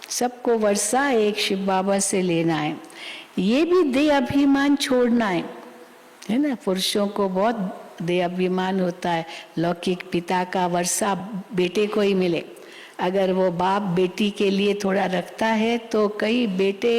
सबको वर्षा एक शिव बाबा से लेना है। ये भी देह अभिमान छोड़ना है ना। पुरुषों को बहुत देह अभिमान होता है, लौकिक पिता का वर्षा बेटे को ही मिले। अगर वो बाप बेटी के लिए थोड़ा रखता है तो कई बेटे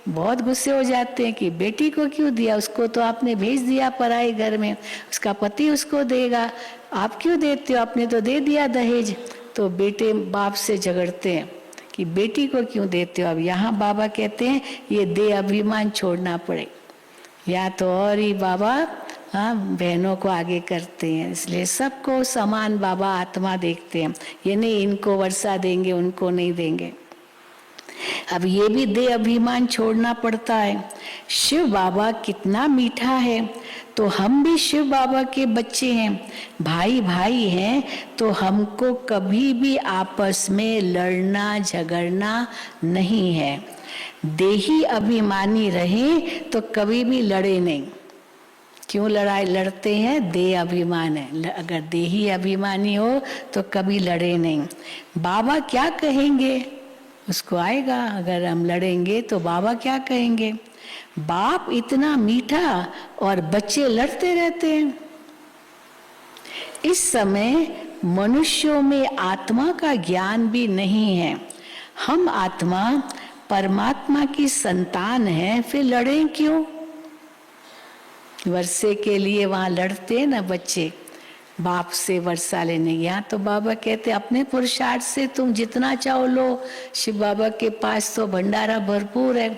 बहुत गुस्से हो जाते हैं कि बेटी को क्यों दिया, उसको तो आपने भेज दिया पराए घर में, उसका पति उसको देगा, आप क्यों देते हो, आपने तो दे दिया दहेज। तो बेटे बाप से झगड़ते हैं कि बेटी को क्यों देते हो। अब यहाँ बाबा कहते हैं ये देह अभिमान छोड़ना पड़े। या तो और ही बाबा बहनों को आगे करते हैं, इसलिए सबको समान बाबा आत्मा देखते हैं। ये नहीं इनको वर्षा देंगे उनको नहीं देंगे। अब ये भी देह अभिमान छोड़ना पड़ता है। शिव बाबा कितना मीठा है, तो हम भी शिव बाबा के बच्चे हैं, भाई भाई हैं, तो हमको कभी भी आपस में लड़ना झगड़ना नहीं है। देही अभिमानी रहे तो कभी भी लड़े नहीं। क्यों लड़ते हैं? देह अभिमान है। अगर देही अभिमानी हो तो कभी लड़े नहीं। बाबा क्या कहेंगे उसको आएगा। अगर हम लड़ेंगे तो बाबा क्या कहेंगे। बाप इतना मीठा और बच्चे लड़ते रहते हैं। इस समय मनुष्यों में आत्मा का ज्ञान भी नहीं है। हम आत्मा परमात्मा की संतान है, फिर लड़ें क्यों? वर्षे के लिए वहां लड़ते हैं ना बच्चे, बाप से वर्षा लेने। यहाँ तो बाबा कहते अपने पुरुषार्थ से तुम जितना चाहो लो। शिव बाबा के पास तो भंडारा भरपूर है।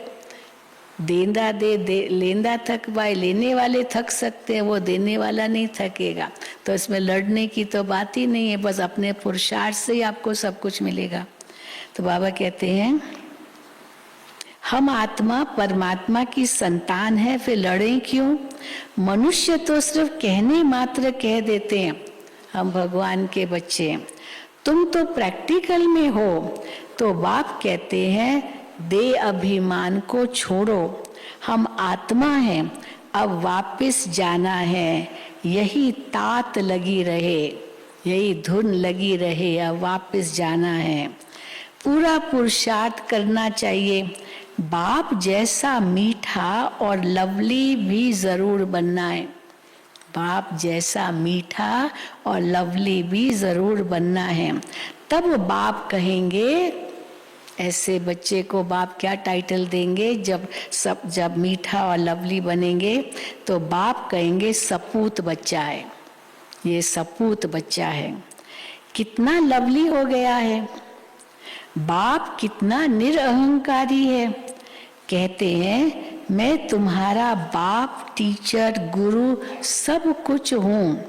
देंदा दे लेंदा थक पाए, लेने वाले थक सकते हैं, वो देने वाला नहीं थकेगा। तो इसमें लड़ने की तो बात ही नहीं है, बस अपने पुरुषार्थ से ही आपको सब कुछ मिलेगा। तो बाबा कहते हैं हम आत्मा परमात्मा की संतान है, फिर लड़ें क्यों? मनुष्य तो सिर्फ कहने मात्र कह देते हैं हम भगवान के बच्चे हैं। तुम तो प्रैक्टिकल में हो। तो बाप कहते हैं देह अभिमान को छोड़ो, हम आत्मा हैं, अब वापस जाना है। यही तात लगी रहे, यही धुन लगी रहे, अब वापस जाना है। पूरा पुरुषार्थ करना चाहिए। बाप जैसा मीठा और लवली भी जरूर बनना है। बाप जैसा मीठा और लवली भी जरूर बनना है। तब बाप कहेंगे, ऐसे बच्चे को बाप क्या टाइटल देंगे जब मीठा और लवली बनेंगे तो बाप कहेंगे सपूत बच्चा है, ये सपूत बच्चा है। कितना लवली हो गया है। बाप कितना निरअहंकारी है। कहते हैं मैं तुम्हारा बाप, टीचर, गुरु सब कुछ हूँ।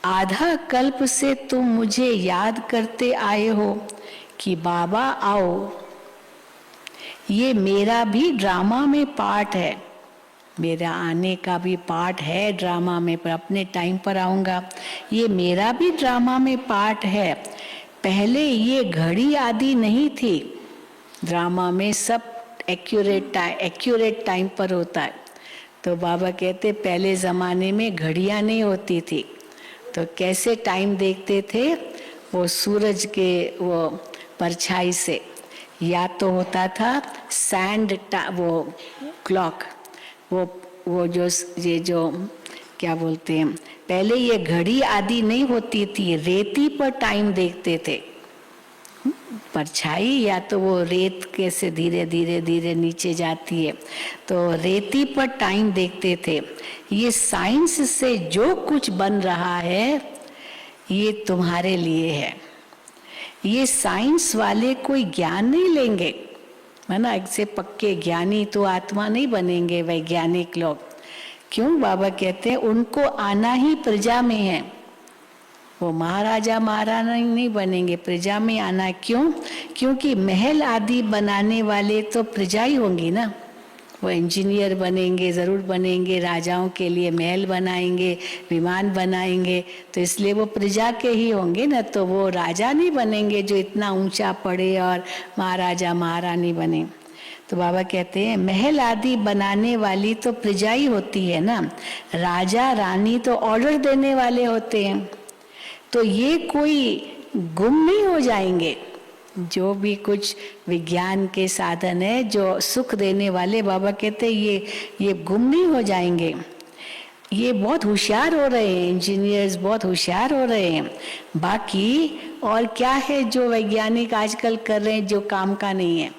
आधा कल्प से तुम मुझे याद करते आए हो कि बाबा आओ। ये मेरा भी ड्रामा में पार्ट है, मेरा आने का भी पार्ट है ड्रामा में, पर अपने टाइम पर आऊँगा। ये मेरा भी ड्रामा में पार्ट है। पहले ये घड़ी आदि नहीं थी। ड्रामा में सब एक्यूरेट टाइम पर होता है। तो बाबा कहते पहले ज़माने में घड़ियाँ नहीं होती थी, तो कैसे टाइम देखते थे? वो सूरज के वो परछाई से, या तो होता था सैंड वो क्लॉक, वो जो ये जो क्या बोलते हैं, पहले ये घड़ी आदि नहीं होती थी, रेती पर टाइम देखते थे। परछाई या तो वो रेत कैसे धीरे धीरे धीरे नीचे जाती है, तो रेती पर टाइम देखते थे। ये साइंस से जो कुछ बन रहा है ये तुम्हारे लिए है। ये साइंस वाले कोई ज्ञान नहीं लेंगे, है ना, ऐसे पक्के ज्ञानी तो आत्मा नहीं बनेंगे वैज्ञानिक लोग। क्यों? बाबा कहते हैं उनको आना ही प्रजा में है। वो महाराजा महाराणा नहीं बनेंगे, प्रजा में आना। क्यों? क्योंकि महल आदि बनाने वाले तो प्रजा ही होंगी ना। वो इंजीनियर बनेंगे, ज़रूर बनेंगे, राजाओं के लिए महल बनाएंगे, विमान बनाएंगे, तो इसलिए वो प्रजा के ही होंगे ना। तो वो राजा नहीं बनेंगे जो इतना ऊंचा पड़े और महाराजा महारानी बने। तो बाबा कहते हैं महल आदि बनाने वाली तो प्रजा ही होती है ना, राजा रानी तो ऑर्डर देने वाले होते हैं। तो ये कोई गुम नहीं हो जाएंगे। जो भी कुछ विज्ञान के साधन है जो सुख देने वाले, बाबा कहते हैं ये गुम नहीं हो जाएंगे। ये बहुत होशियार हो रहे हैं, इंजीनियर्स बहुत होशियार हो रहे हैं। बाकी और क्या है जो वैज्ञानिक आजकल कर रहे हैं जो काम का नहीं है?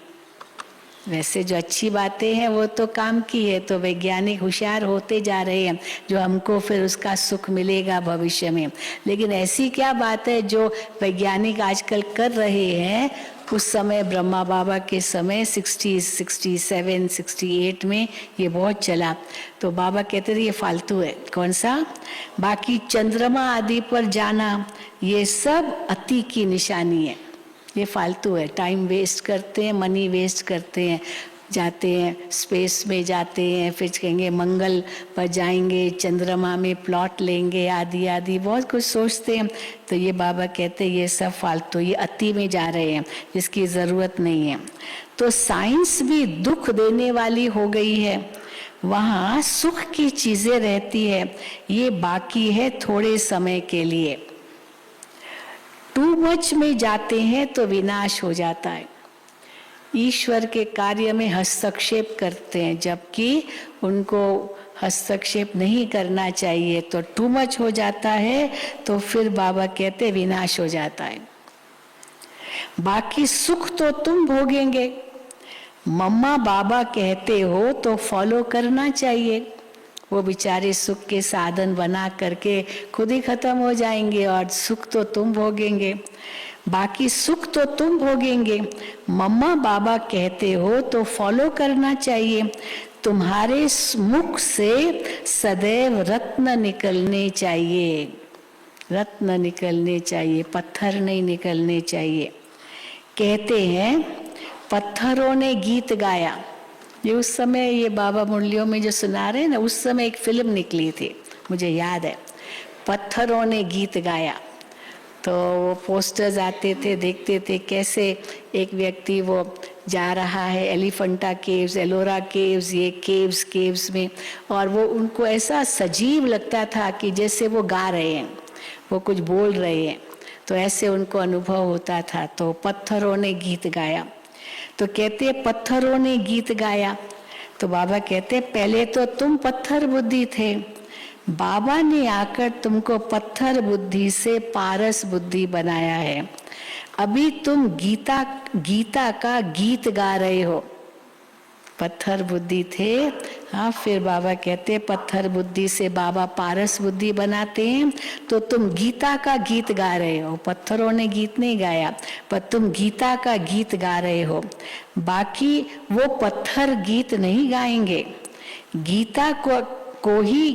वैसे जो अच्छी बातें हैं वो तो काम की है, तो वैज्ञानिक होशियार होते जा रहे हैं जो हमको फिर उसका सुख मिलेगा भविष्य में। लेकिन ऐसी क्या बात है जो वैज्ञानिक आजकल कर रहे हैं, उस समय ब्रह्मा बाबा के समय 60, 67, 68 में ये बहुत चला। तो बाबा कहते थे ये फालतू है। कौन सा? बाकी चंद्रमा आदि पर जाना ये सब अति की निशानी है, ये फालतू है। टाइम वेस्ट करते हैं, मनी वेस्ट करते हैं, जाते हैं स्पेस में जाते हैं, फिर कहेंगे मंगल पर जाएंगे, चंद्रमा में प्लॉट लेंगे, आदि आदि बहुत कुछ सोचते हैं। तो ये बाबा कहते हैं ये सब फालतू, ये अति में जा रहे हैं जिसकी ज़रूरत नहीं है। तो साइंस भी दुख देने वाली हो गई है, वहाँ सुख की चीज़ें रहती है, ये बाकी है थोड़े समय के लिए। टू मच में जाते हैं तो विनाश हो जाता है। ईश्वर के कार्य में हस्तक्षेप करते हैं जबकि उनको हस्तक्षेप नहीं करना चाहिए, तो टू मच हो जाता है तो फिर बाबा कहते हैं विनाश हो जाता है। बाकी सुख तो तुम भोगेंगे, मम्मा बाबा कहते हो तो फॉलो करना चाहिए। वो बेचारे सुख के साधन बना करके खुद ही खत्म हो जाएंगे और सुख तो तुम भोगेंगे। बाकी सुख तो तुम भोगेंगे, मम्मा बाबा कहते हो तो फॉलो करना चाहिए। तुम्हारे मुख से सदैव रत्न निकलने चाहिए, रत्न निकलने चाहिए, पत्थर नहीं निकलने चाहिए। कहते हैं पत्थरों ने गीत गाया। ये उस समय ये बाबा मुरलियों में जो सुना रहे हैं ना, उस समय एक फिल्म निकली थी, मुझे याद है, पत्थरों ने गीत गाया। तो वो पोस्टर्स आते थे, देखते थे कैसे एक व्यक्ति वो जा रहा है एलिफेंटा केव्स, एलोरा केव्स, ये केव्स में, और वो उनको ऐसा सजीव लगता था कि जैसे वो गा रहे हैं, वो कुछ बोल रहे हैं, तो ऐसे उनको अनुभव होता था। तो पत्थरों ने गीत गाया। तो कहते हैं पत्थरों ने गीत गाया। तो बाबा कहते हैं पहले तो तुम पत्थर बुद्धि थे, बाबा ने आकर तुमको पत्थर बुद्धि से पारस बुद्धि बनाया है। अभी तुम गीता का गीत गा रहे हो। पत्थर बुद्धि थे। हाँ, फिर बाबा कहते पत्थर बुद्धि से बाबा पारस बुद्धि बनाते हैं। तो तुम गीता का गीत गा रहे हो, पत्थरों ने गीत नहीं गाया, पर तुम गीता का गीत गा रहे हो। बाकी वो पत्थर गीत नहीं गाएंगे। गीता को ही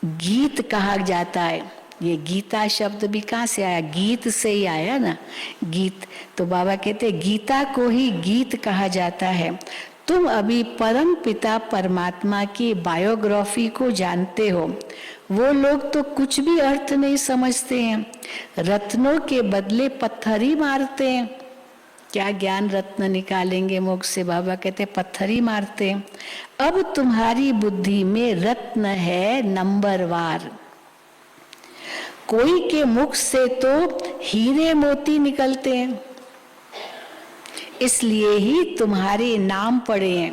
गीत कहा जाता है। ये गीता शब्द भी कहाँ से आया? गीत से ही आया ना, गीत। तो बाबा कहते गीता को ही गीत कहा जाता है। तुम अभी परम पिता परमात्मा की बायोग्राफी को जानते हो। वो लोग तो कुछ भी अर्थ नहीं समझते हैं, रत्नों के बदले पत्थर ही मारते हैं। क्या ज्ञान रत्न निकालेंगे मुख से? बाबा कहते पत्थर ही मारते हैं। अब तुम्हारी बुद्धि में रत्न है नंबरवार। कोई के मुख से तो हीरे मोती निकलते हैं, इसलिए ही तुम्हारे नाम पड़े हैं।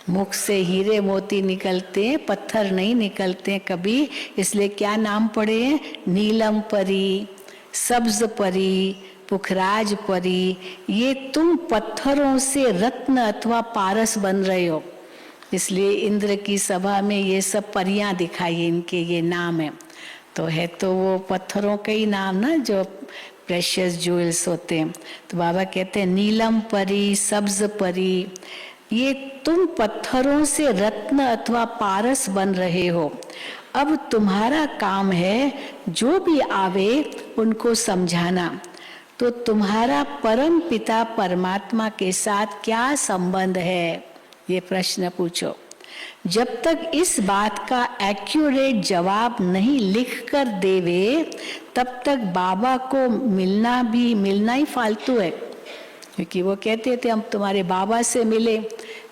मुख से हीरे मोती निकलते हैं, पत्थर नहीं निकलते हैं कभी। इसलिए क्या नाम पड़े हैं? नीलम परी, सब्ज परी, पुखराज परी। ये तुम पत्थरों से रत्न अथवा पारस बन रहे हो। इसलिए इंद्र की सभा में ये सब परियां दिखाई, इनके ये नाम है। तो है तो वो पत्थरों के ही नाम ना, जो प्रेशियस ज्वेल्स होते हैं। तो बाबा कहते हैं नीलम परी, सब्ज परी, ये तुम पत्थरों से रत्न अथवा पारस बन रहे हो। अब तुम्हारा काम है जो भी आवे उनको समझाना। तो तुम्हारा परम पिता परमात्मा के साथ क्या संबंध है, ये प्रश्न पूछो। जब तक इस बात का एक्यूरेट जवाब नहीं लिख कर देवे, तब तक बाबा को मिलना ही फालतू है। क्योंकि वो कहते थे हम तुम्हारे बाबा से मिले,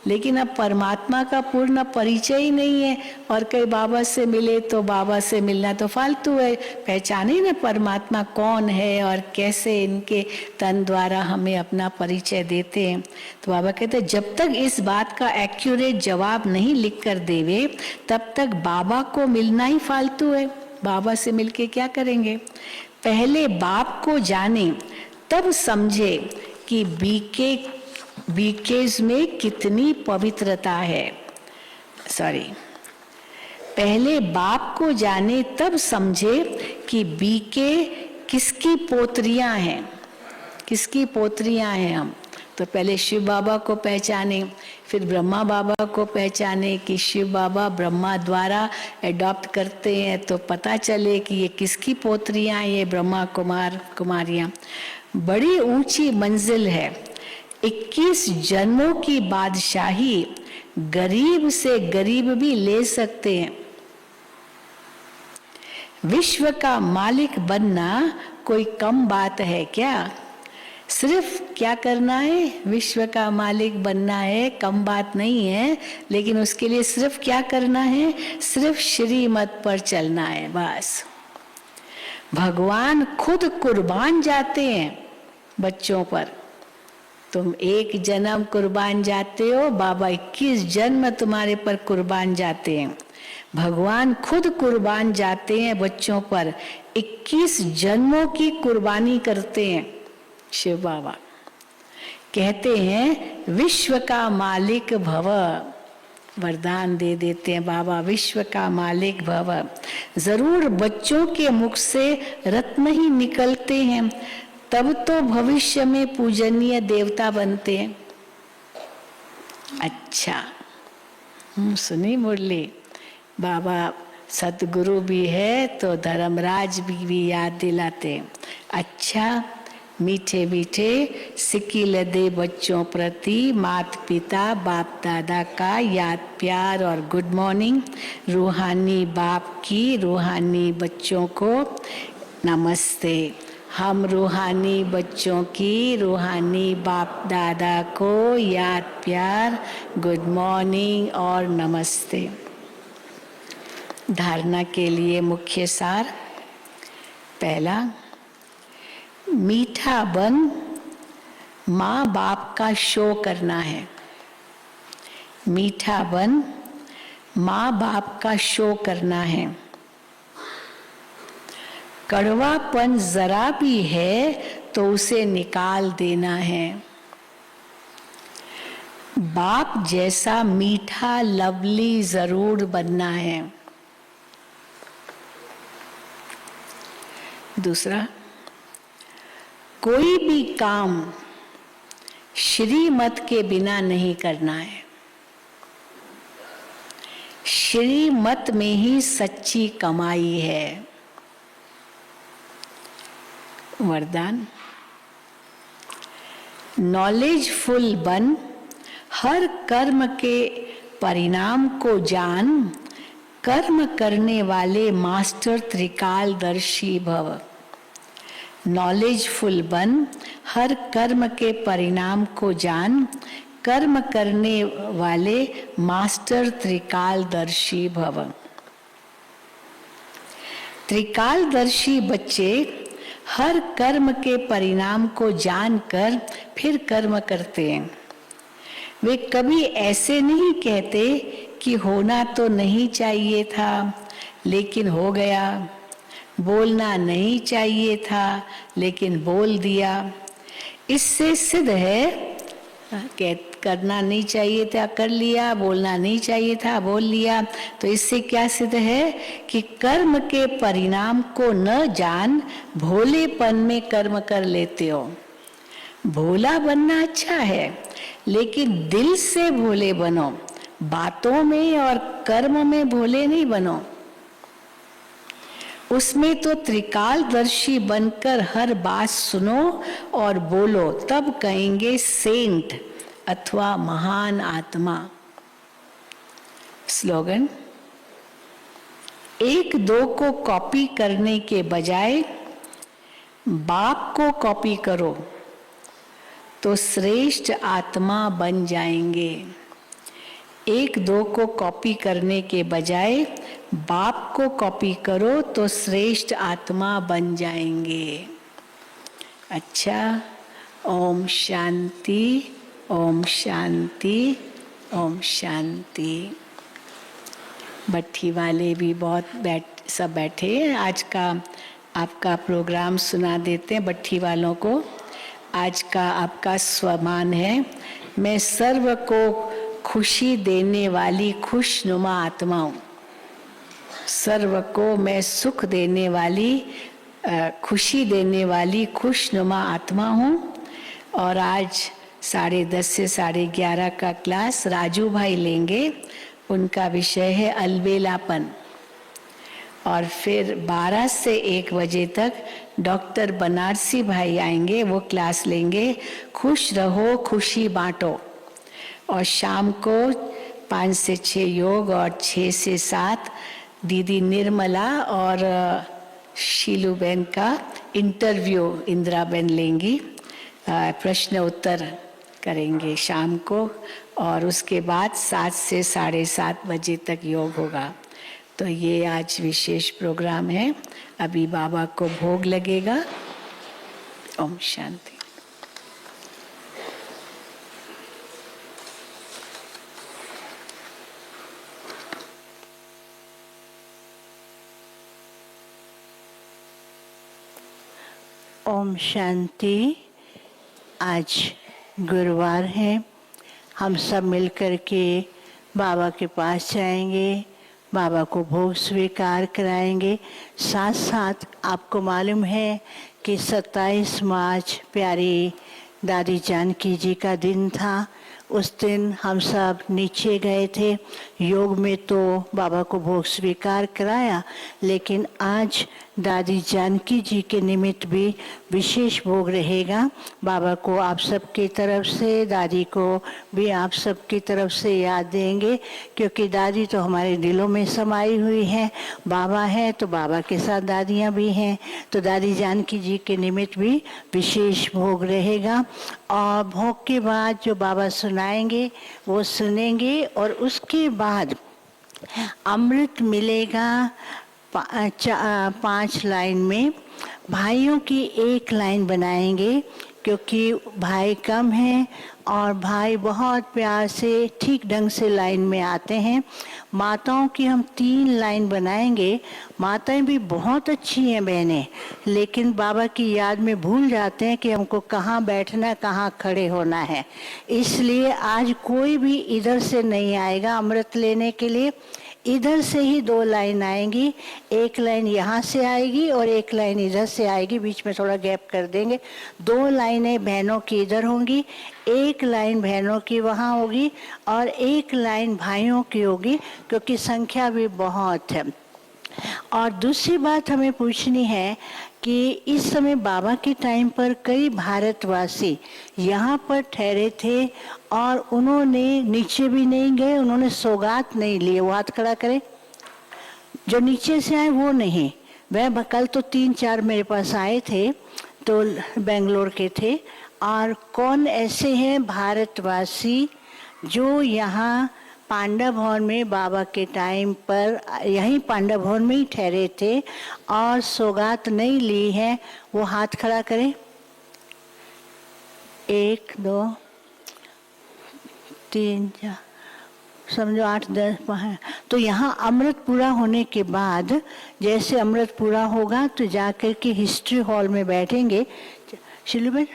लेकिन अब परमात्मा का पूर्ण परिचय ही नहीं है। और कई बाबा से मिले तो बाबा से मिलना तो फालतू है, पहचाने ना परमात्मा कौन है और कैसे इनके तन द्वारा हमें अपना परिचय देते हैं। तो बाबा कहते हैं जब तक इस बात का एक्यूरेट जवाब नहीं लिख कर देवे, तब तक बाबा को मिलना ही फालतू है। बाबा से मिलके क्या करेंगे? पहले बाप को जाने, तब समझे कि बीकेज में कितनी पवित्रता है। पहले बाप को जाने तब समझे कि बीके किसकी पोत्रियां हैं, किसकी पोत्रियां हैं हम। तो पहले शिव बाबा को पहचाने, फिर ब्रह्मा बाबा को पहचाने कि शिव बाबा ब्रह्मा द्वारा एडॉप्ट करते हैं, तो पता चले कि ये किसकी पोत्रियां, ये ब्रह्मा कुमारियां। बड़ी ऊंची मंजिल है। 21 जन्मों की बादशाही गरीब से गरीब भी ले सकते हैं। विश्व का मालिक बनना कोई कम बात है क्या? सिर्फ क्या करना है? विश्व का मालिक बनना है, कम बात नहीं है। लेकिन उसके लिए सिर्फ क्या करना है? सिर्फ श्रीमत पर चलना है, बस। भगवान खुद कुर्बान जाते हैं बच्चों पर। तुम एक जन्म कुर्बान जाते हो, बाबा 21 जन्म तुम्हारे पर कुर्बान जाते हैं। भगवान खुद कुर्बान जाते हैं बच्चों पर, 21 जन्मों की कुर्बानी करते हैं। शिव बाबा कहते हैं विश्व का मालिक भव, वरदान दे देते हैं बाबा, विश्व का मालिक भव। जरूर बच्चों के मुख से रत्न ही निकलते हैं, तब तो भविष्य में पूजनीय देवता बनते हैं। अच्छा, सुनी मुरली? बाबा सतगुरु भी है तो धर्मराज भी याद दिलाते। अच्छा, मीठे मीठे सिकिल दे बच्चों प्रति माता पिता बाप दादा का याद प्यार और गुड मॉर्निंग। रूहानी बाप की रूहानी बच्चों को नमस्ते। हम रूहानी बच्चों की रूहानी बाप दादा को याद प्यार, गुड मॉर्निंग और नमस्ते। धारणा के लिए मुख्य सार। पहला, मीठा बन माँ बाप का शो करना है। मीठा बन माँ बाप का शो करना है। कड़वापन जरा भी है तो उसे निकाल देना है। बाप जैसा मीठा लवली जरूर बनना है। दूसरा, कोई भी काम श्रीमत के बिना नहीं करना है। श्रीमत में ही सच्ची कमाई है। वरदान, नॉलेजफुल बन, हर कर्म के परिणाम को जान, कर्म करने वाले मास्टर त्रिकालदर्शी भव। नॉलेजफुल बन, हर कर्म के परिणाम को जान, कर्म करने वाले मास्टर त्रिकालदर्शी भव। त्रिकालदर्शी बच्चे हर कर्म के परिणाम को जानकर फिर कर्म करते हैं। वे कभी ऐसे नहीं कहते कि होना तो नहीं चाहिए था लेकिन हो गया, बोलना नहीं चाहिए था लेकिन बोल दिया। इससे सिद्ध है करना नहीं चाहिए था कर लिया, बोलना नहीं चाहिए था बोल लिया। तो इससे क्या सिद्ध है कि कर्म के परिणाम को न जान भोलेपन में कर्म कर लेते हो। भोला बनना अच्छा है, लेकिन दिल से भोले बनो, बातों में और कर्म में भोले नहीं बनो। उसमें तो त्रिकालदर्शी बनकर हर बात सुनो और बोलो, तब कहेंगे सेंट अथवा महान आत्मा। स्लोगन, एक दो को कॉपी करने के बजाय बाप को कॉपी करो तो श्रेष्ठ आत्मा बन जाएंगे। एक दो को कॉपी करने के बजाय बाप को कॉपी करो तो श्रेष्ठ आत्मा बन जाएंगे। अच्छा, ओम शांति, ओम शांति, ओम शांति। भट्ठी वाले भी बहुत सब बैठे हैं। आज का आपका प्रोग्राम सुना देते हैं भट्ठी वालों को। आज का आपका स्वमान है, मैं सर्व को खुशी देने वाली खुशनुमा आत्मा हूँ। सर्व को मैं सुख देने वाली खुशी देने वाली खुशनुमा आत्मा हूँ। और आज 10:30 से 11:30 का क्लास राजू भाई लेंगे। उनका विषय है अलबेलापन। और फिर 12 से 1 बजे तक डॉक्टर बनारसी भाई आएंगे, वो क्लास लेंगे खुश रहो खुशी बांटो। और शाम को 5 से 6 योग और 6 से 7 दीदी निर्मला और शीलू बहन का इंटरव्यू इंदिरा बहन लेंगी, प्रश्न उत्तर करेंगे शाम को। और उसके बाद 7 से 7:30 बजे तक योग होगा। तो ये आज विशेष प्रोग्राम है। अभी बाबा को भोग लगेगा। ओम शांति। ओम शांति। आज गुरुवार है। हम सब मिलकर के बाबा के पास जाएंगे, बाबा को भोग स्वीकार कराएंगे। साथ साथ आपको मालूम है कि 27 मार्च प्यारी दादी जानकी जी का दिन था। उस दिन हम सब नीचे गए थे। योग में तो बाबा को भोग स्वीकार कराया, लेकिन आज दादी जानकी जी के निमित्त भी विशेष भोग रहेगा। बाबा को आप सबकी तरफ से, दादी को भी आप सबकी तरफ से याद देंगे, क्योंकि दादी तो हमारे दिलों में समाई हुई है। बाबा है तो बाबा के साथ दादियाँ भी हैं। तो दादी जानकी जी के निमित्त भी विशेष भोग रहेगा। और भोग के बाद जो बाबा सुनाएंगे वो सुनेंगे। और उसके बाद अमृत मिलेगा 5 लाइन में। भाइयों की एक लाइन बनाएंगे, क्योंकि भाई कम हैं और भाई बहुत प्यार से ठीक ढंग से लाइन में आते हैं। माताओं की हम 3 लाइन बनाएंगे। माताएं भी बहुत अच्छी हैं बहनें, लेकिन बाबा की याद में भूल जाते हैं कि हमको कहाँ बैठना, कहाँ खड़े होना है। इसलिए आज कोई भी इधर से नहीं आएगा अमृत लेने के लिए। इधर से ही 2 लाइन आएंगी, एक लाइन यहाँ से आएगी और एक लाइन इधर से आएगी, बीच में थोड़ा गैप कर देंगे। 2 लाइनें बहनों की इधर होंगी, एक लाइन बहनों की वहाँ होगी और एक लाइन भाइयों की होगी, क्योंकि संख्या भी बहुत है। और दूसरी बात हमें पूछनी है कि इस समय बाबा के टाइम पर कई भारतवासी यहाँ पर ठहरे थे और उन्होंने नीचे भी नहीं गए, उन्होंने सौगात नहीं लिए। वो हाथ खड़ा करें जो नीचे से आए, वो नहीं। वह कल तो 3-4 मेरे पास आए थे, तो बेंगलोर के थे। और कौन ऐसे हैं भारतवासी जो यहाँ पांडव भवन में बाबा के टाइम पर यहीं पांडव भवन में ही ठहरे थे और सौगात नहीं ली है? वो हाथ खड़ा करें। 1 2 3 4 समझो 8 10 5। तो यहाँ अमृत पूरा होने के बाद, जैसे अमृत पूरा होगा तो जाकर के हिस्ट्री हॉल में बैठेंगे। शिलुबेन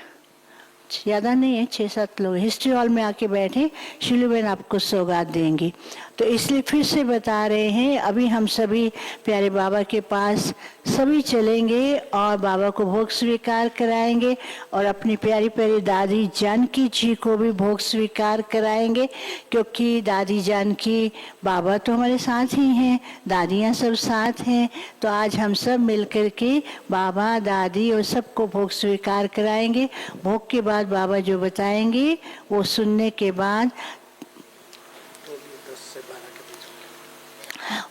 ज़्यादा नहीं है, 6-7 लोग हिस्ट्री हॉल में आके बैठे, शिलुबेन आपको सौगात देंगी। तो इसलिए फिर से बता रहे हैं, अभी हम सभी प्यारे बाबा के पास सभी चलेंगे और बाबा को भोग स्वीकार कराएंगे और अपनी प्यारी प्यारी दादी जानकी जी को भी भोग स्वीकार कराएंगे, क्योंकि दादी जानकी बाबा तो हमारे साथ ही हैं, दादियाँ सब साथ हैं। तो आज हम सब मिलकर के बाबा दादी और सबको भोग स्वीकार कराएंगे। भोग के बाद बाबा जो बताएंगे वो सुनने के बाद,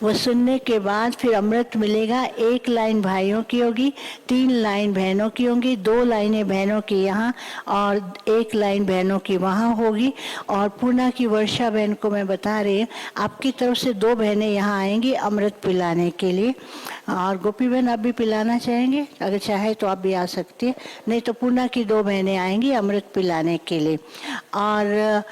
वो सुनने के बाद फिर अमृत मिलेगा। 1 लाइन भाइयों की होगी, 3 लाइन बहनों की होंगी, 2 लाइनें बहनों की यहाँ और 1 लाइन बहनों की वहाँ होगी। और पूना की वर्षा बहन को मैं बता रही हूँ, आपकी तरफ से 2 बहनें यहाँ आएंगी अमृत पिलाने के लिए। और गोपी बहन आप भी पिलाना चाहेंगे? अगर चाहे तो आप भी आ सकती है, नहीं तो पूना की 2 बहनें आएंगी अमृत पिलाने के लिए। और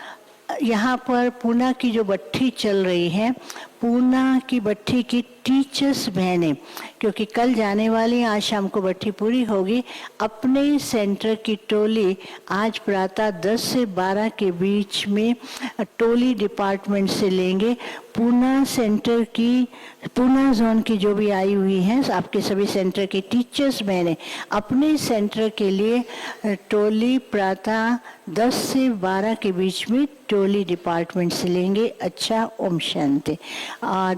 यहाँ पर पूना की जो बट्ठी चल रही है, पूना की बट्ठी की टीचर्स बहनें, क्योंकि कल जाने वाली, आज शाम को बट्ठी पूरी होगी, अपने सेंटर की टोली आज प्रातः 10 से 12 के बीच में टोली डिपार्टमेंट से लेंगे। पूना सेंटर की, पूना जोन की जो भी आई हुई हैं, आपके सभी सेंटर की टीचर्स बहनें अपने सेंटर के लिए टोली प्रातः 10 से 12 के बीच में टोली डिपार्टमेंट से लेंगे। अच्छा, ओम शांति।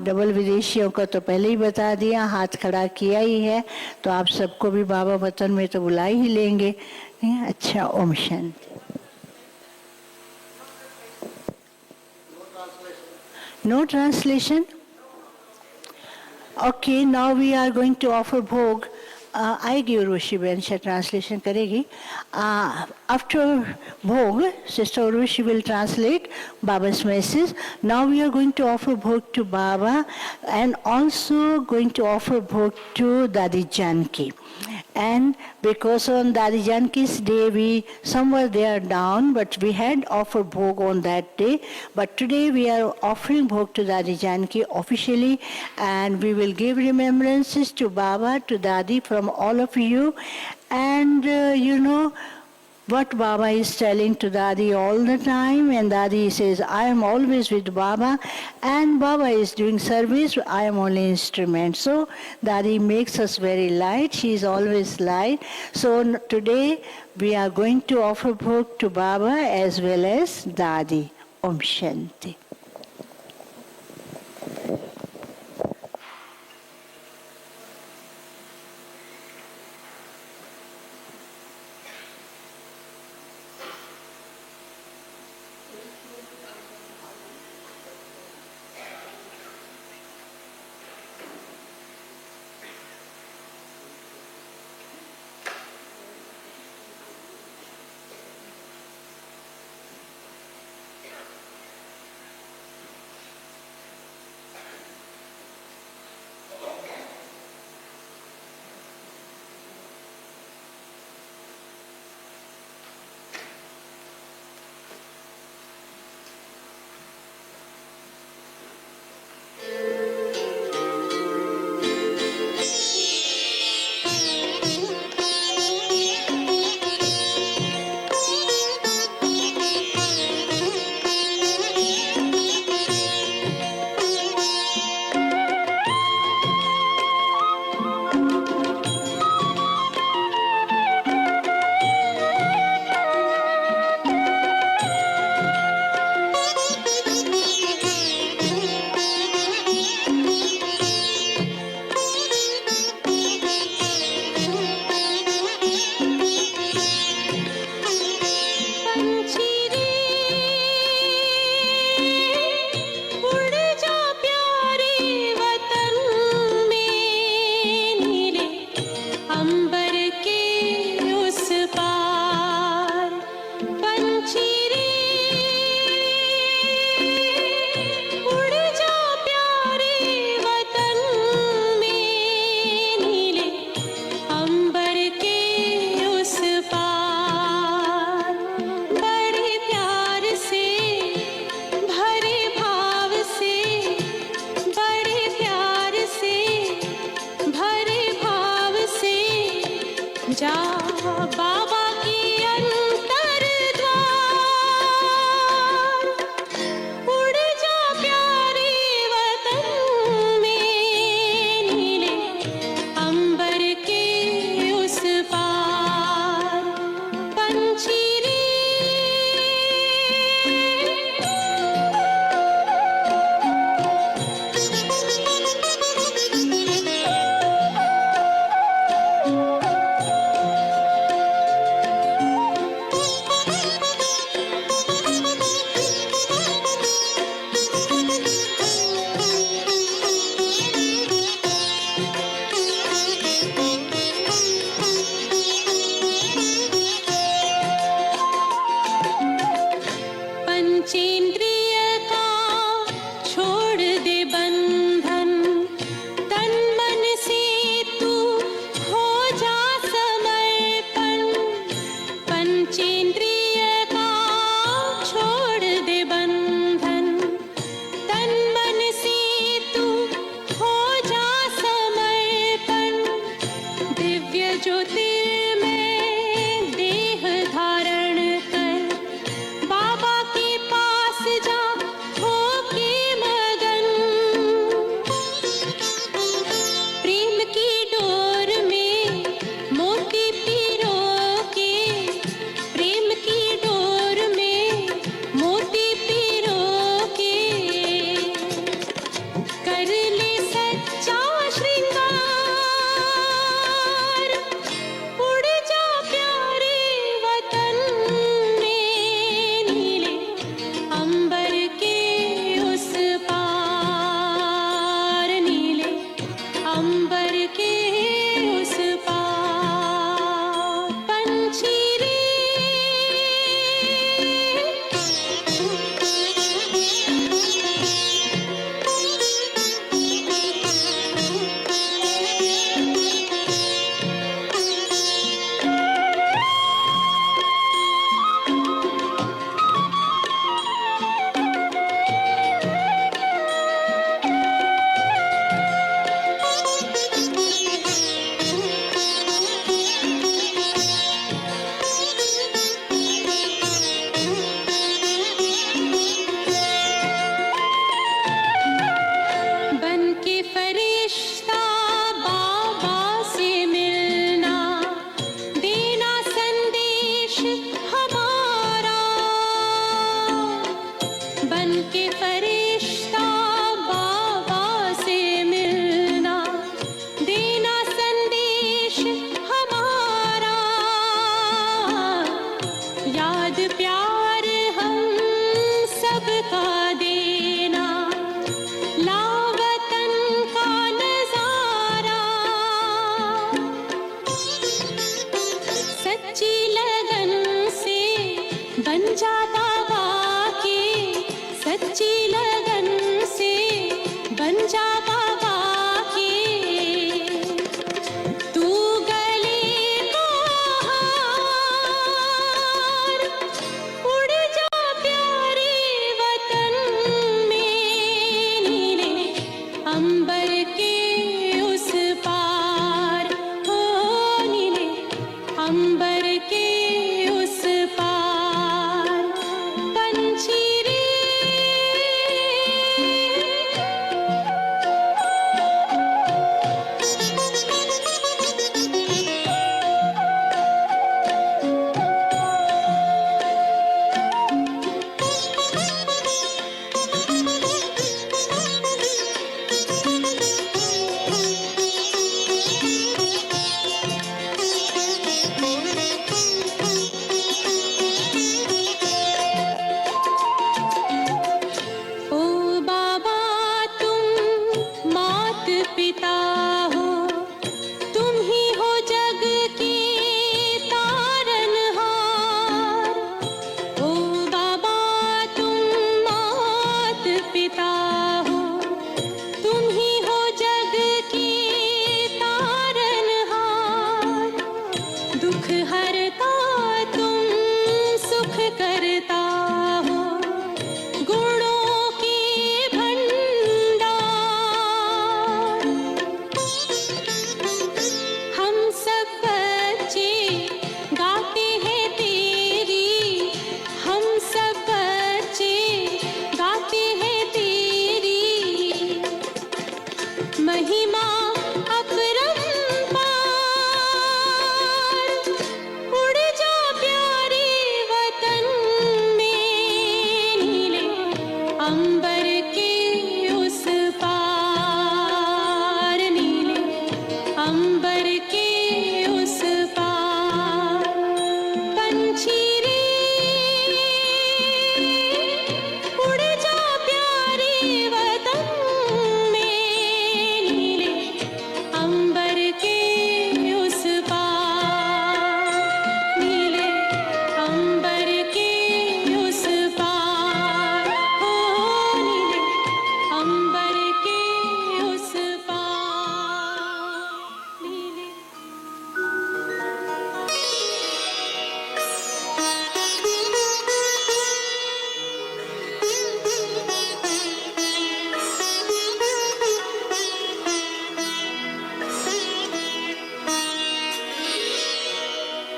डबल विदेशियों का तो पहले ही बता दिया, हाथ खड़ा किया ही है, तो आप सबको भी बाबा वतन में तो बुला ही लेंगे। अच्छा, Om Shanti. No translation? Okay, now we are going to offer bhog. I give Urvashi Bensha translation करेगी. After bhog, Sister Urvashi will translate Baba's message. Now we are going to offer bhog to Baba and also going to offer bhog to Dadi Janki. And because on Dadi Janki's day we somewhere they are down, but we had offered bhog on that day. But today we are offering bhog to Dadi Janki officially, and we will give remembrances to Baba, to Dadi from all of you. And you know what Baba is telling to Dadi all the time, and Dadi says, I am always with Baba, and Baba is doing service, I am only instrument. So Dadi makes us very light, she is always light. So today we are going to offer bhog to Baba as well as Dadi. Om Shanti. जा बाबा की अंतर द्वार, उड़ जा प्यारे वतन में, नीले अंबर के उस पार। पंछी रे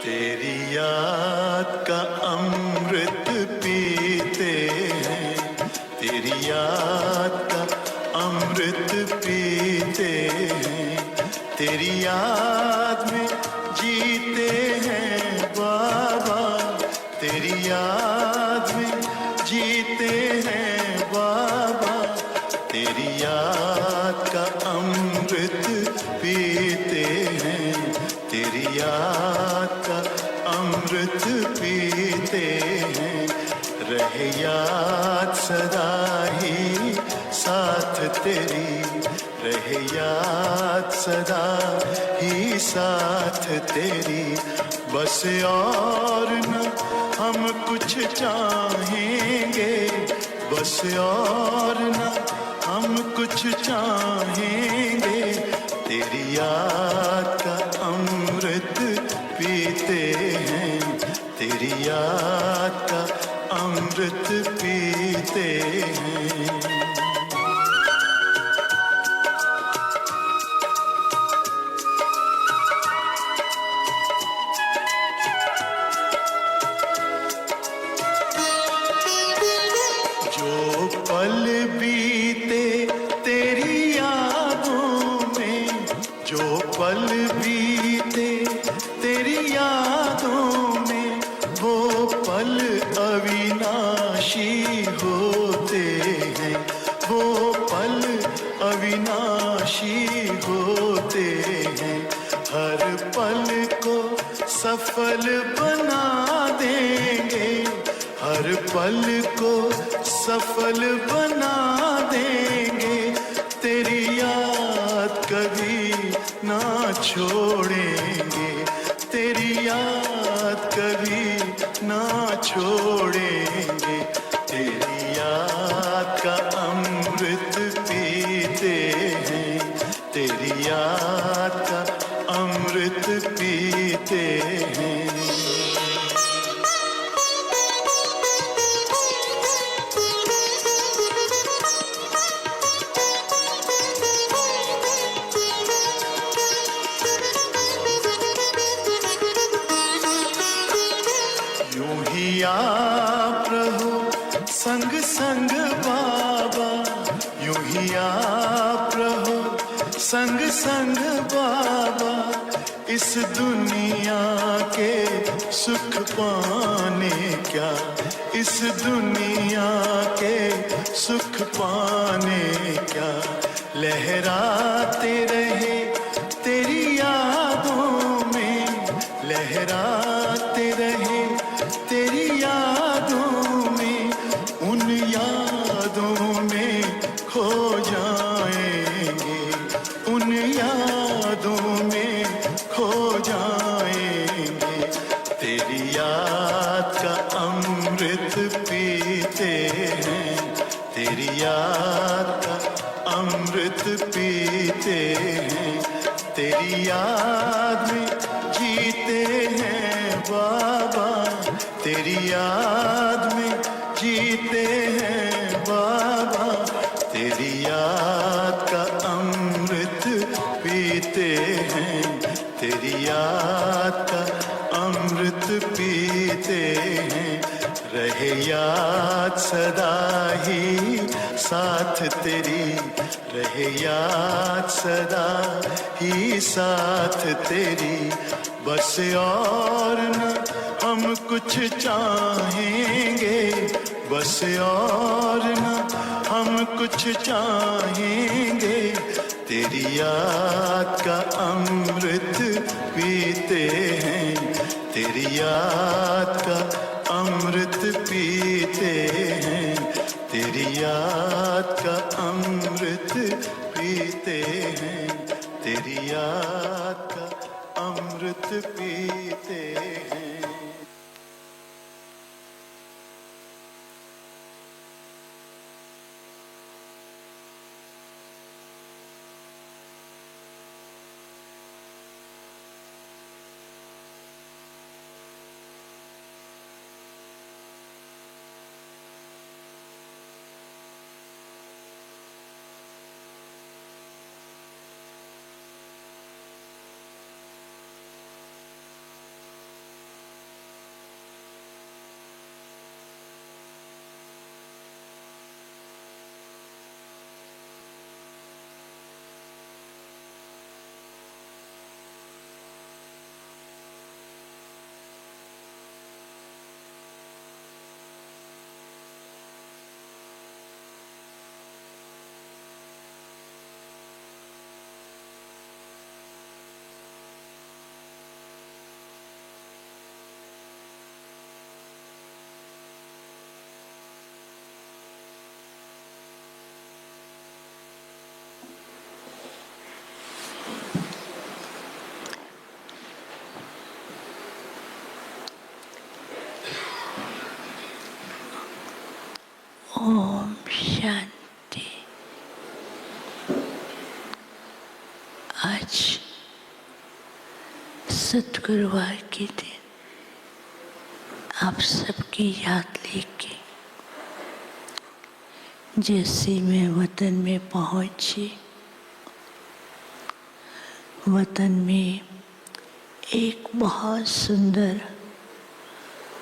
तेरी याद का अमृत पीते हैं, तेरी याद का अमृत पीते हैं, तेरी याद में जीते हैं बाबा, तेरी याद में जीते हैं बाबा, तेरी याद का अमृत पीते हैं, तेरी याद का अमृत पीते हैं। रहे याद सदा ही साथ तेरी, रहे याद सदा ही साथ तेरी, बस और न हम कुछ चाहेंगे, बस और न हम कुछ चाहेंगे, तेरी याद का अमृत पीते हैं, तेरी याद का अमृत पीते हैं। पल बीते तेरी यादों में, जो पल बीते तेरी यादों में, वो पल अविनाशी होते हैं, वो पल अविनाशी होते हैं। हर पल को सफल बना देंगे, हर पल को सफल बना देंगे, तेरी याद कभी ना छोड़ेंगे, तेरी याद कभी ना छोड़ेंगे, तेरी याद का अमृत पीते हैं, तेरी याद का अमृत पीते हैं। आप रहो संग संग बाबा, यूं ही आप रहो संग संग बाबा, इस दुनिया के सुख पाने क्या, इस दुनिया के सुख पाने क्या, लहराते रहे तेरी यादों में, लहराते रहे तेरी यादों में, उन यादों में खो जाएंगे, उन यादों में खो जाएंगे, तेरी याद का अमृत पीते हैं, तेरी याद का अमृत पीते हैं, तेरी याद में जीते हैं बाबा, तेरी याद में जीते हैं बाबा, तेरी याद का अमृत पीते हैं, तेरी याद का अमृत पीते हैं। रहे याद सदा ही साथ तेरी, रहे याद सदा ही साथ तेरी, बस और न हम कुछ चाहेंगे, बस और न हम कुछ चाहेंगे, तेरी याद का अमृत पीते हैं, तेरी याद का अमृत पीते हैं, तेरी याद का अमृत पीते हैं, तेरी याद का अमृत पीते हैं। आज सतगुरुवार के दिन आप सबकी याद लेके जैसे मैं वतन में पहुंची, वतन में एक बहुत सुंदर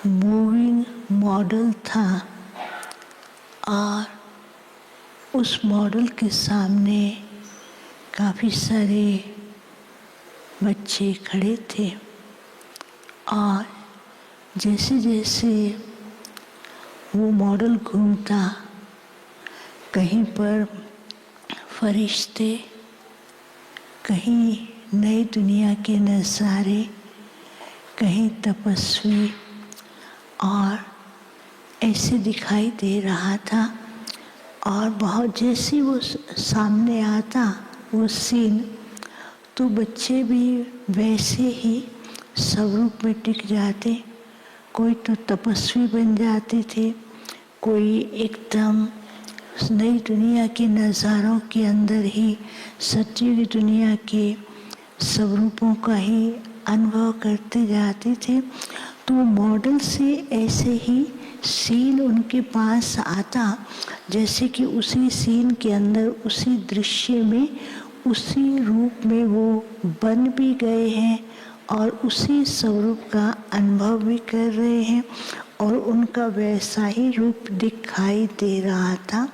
मूविंग मॉडल था और उस मॉडल के सामने काफ़ी सारे बच्चे खड़े थे और जैसे जैसे वो मॉडल घूमता, कहीं पर फरिश्ते, कहीं नई दुनिया के नज़ारे, कहीं तपस्वी और ऐसे दिखाई दे रहा था। और बहुत जैसे वो सामने आता वो सीन, तो बच्चे भी वैसे ही स्वरूप में टिक जाते। कोई तो तपस्वी बन जाते थे, कोई एकदम नई दुनिया के नज़ारों के अंदर ही सच्ची दुनिया के स्वरूपों का ही अनुभव करते जाते थे। तो मॉडल से ऐसे ही सीन उनके पास आता जैसे कि उसी सीन के अंदर, उसी दृश्य में, उसी रूप में वो बन भी गए हैं और उसी स्वरूप का अनुभव भी कर रहे हैं और उनका वैसा ही रूप दिखाई दे रहा था।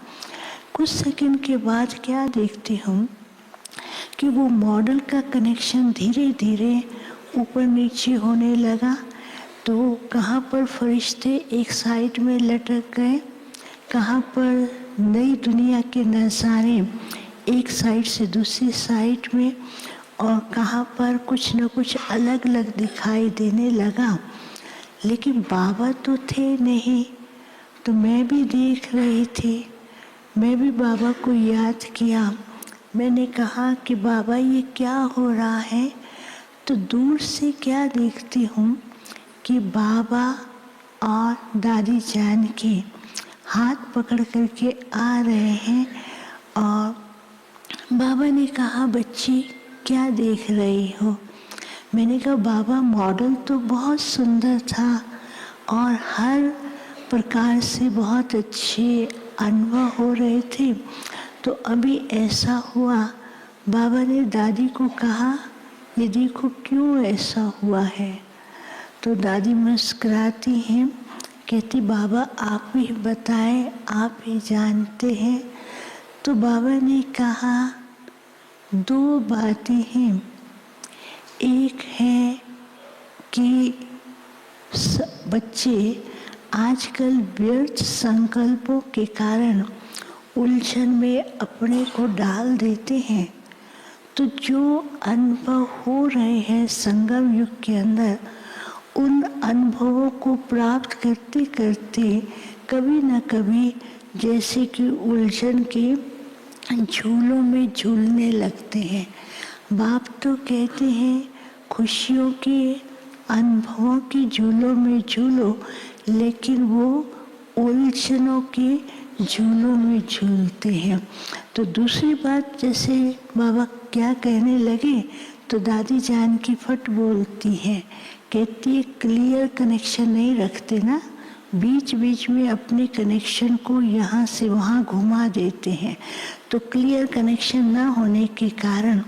कुछ सेकंड के बाद क्या देखते हम कि वो मॉडल का कनेक्शन धीरे धीरे ऊपर नीचे होने लगा। तो कहाँ पर फरिश्ते एक साइड में लटक गए, कहाँ पर नई दुनिया के नज़ारे एक साइड से दूसरी साइड में, और कहाँ पर कुछ न कुछ अलग अलग दिखाई देने लगा। लेकिन बाबा तो थे नहीं, तो मैं भी देख रही थी। मैं भी बाबा को याद किया। मैंने कहा कि बाबा ये क्या हो रहा है? तो दूर से क्या देखती हूँ कि बाबा और दादी जान के हाथ पकड़ करके आ रहे हैं। और बाबा ने कहा, बच्ची क्या देख रही हो? मैंने कहा, बाबा मॉडल तो बहुत सुंदर था और हर प्रकार से बहुत अच्छे अनुभव हो रहे थे। तो अभी ऐसा हुआ। बाबा ने दादी को कहा, ये देखो क्यों ऐसा हुआ है। तो दादी मुस्कुराती हैं, कहती, बाबा आप ही बताएं, आप ही जानते हैं। तो बाबा ने कहा, दो बातें हैं। एक है कि बच्चे आजकल व्यर्थ संकल्पों के कारण उलझन में अपने को डाल देते हैं। तो जो अनुभव हो रहे हैं संगम युग के अंदर, उन अनुभवों को प्राप्त करते करते कभी न कभी जैसे कि उलझन के झूलों में झूलने लगते हैं। बाप तो कहते हैं खुशियों के अनुभवों के झूलों में झूलो, लेकिन वो उलझनों के झूलों में झूलते हैं। तो दूसरी बात, जैसे बाबा क्या कहने लगे तो दादी जान की फट बोलती है, कहती है क्लियर कनेक्शन नहीं रखते ना, बीच बीच में अपने कनेक्शन को यहाँ से वहाँ घुमा देते हैं। तो क्लियर कनेक्शन ना होने के कारण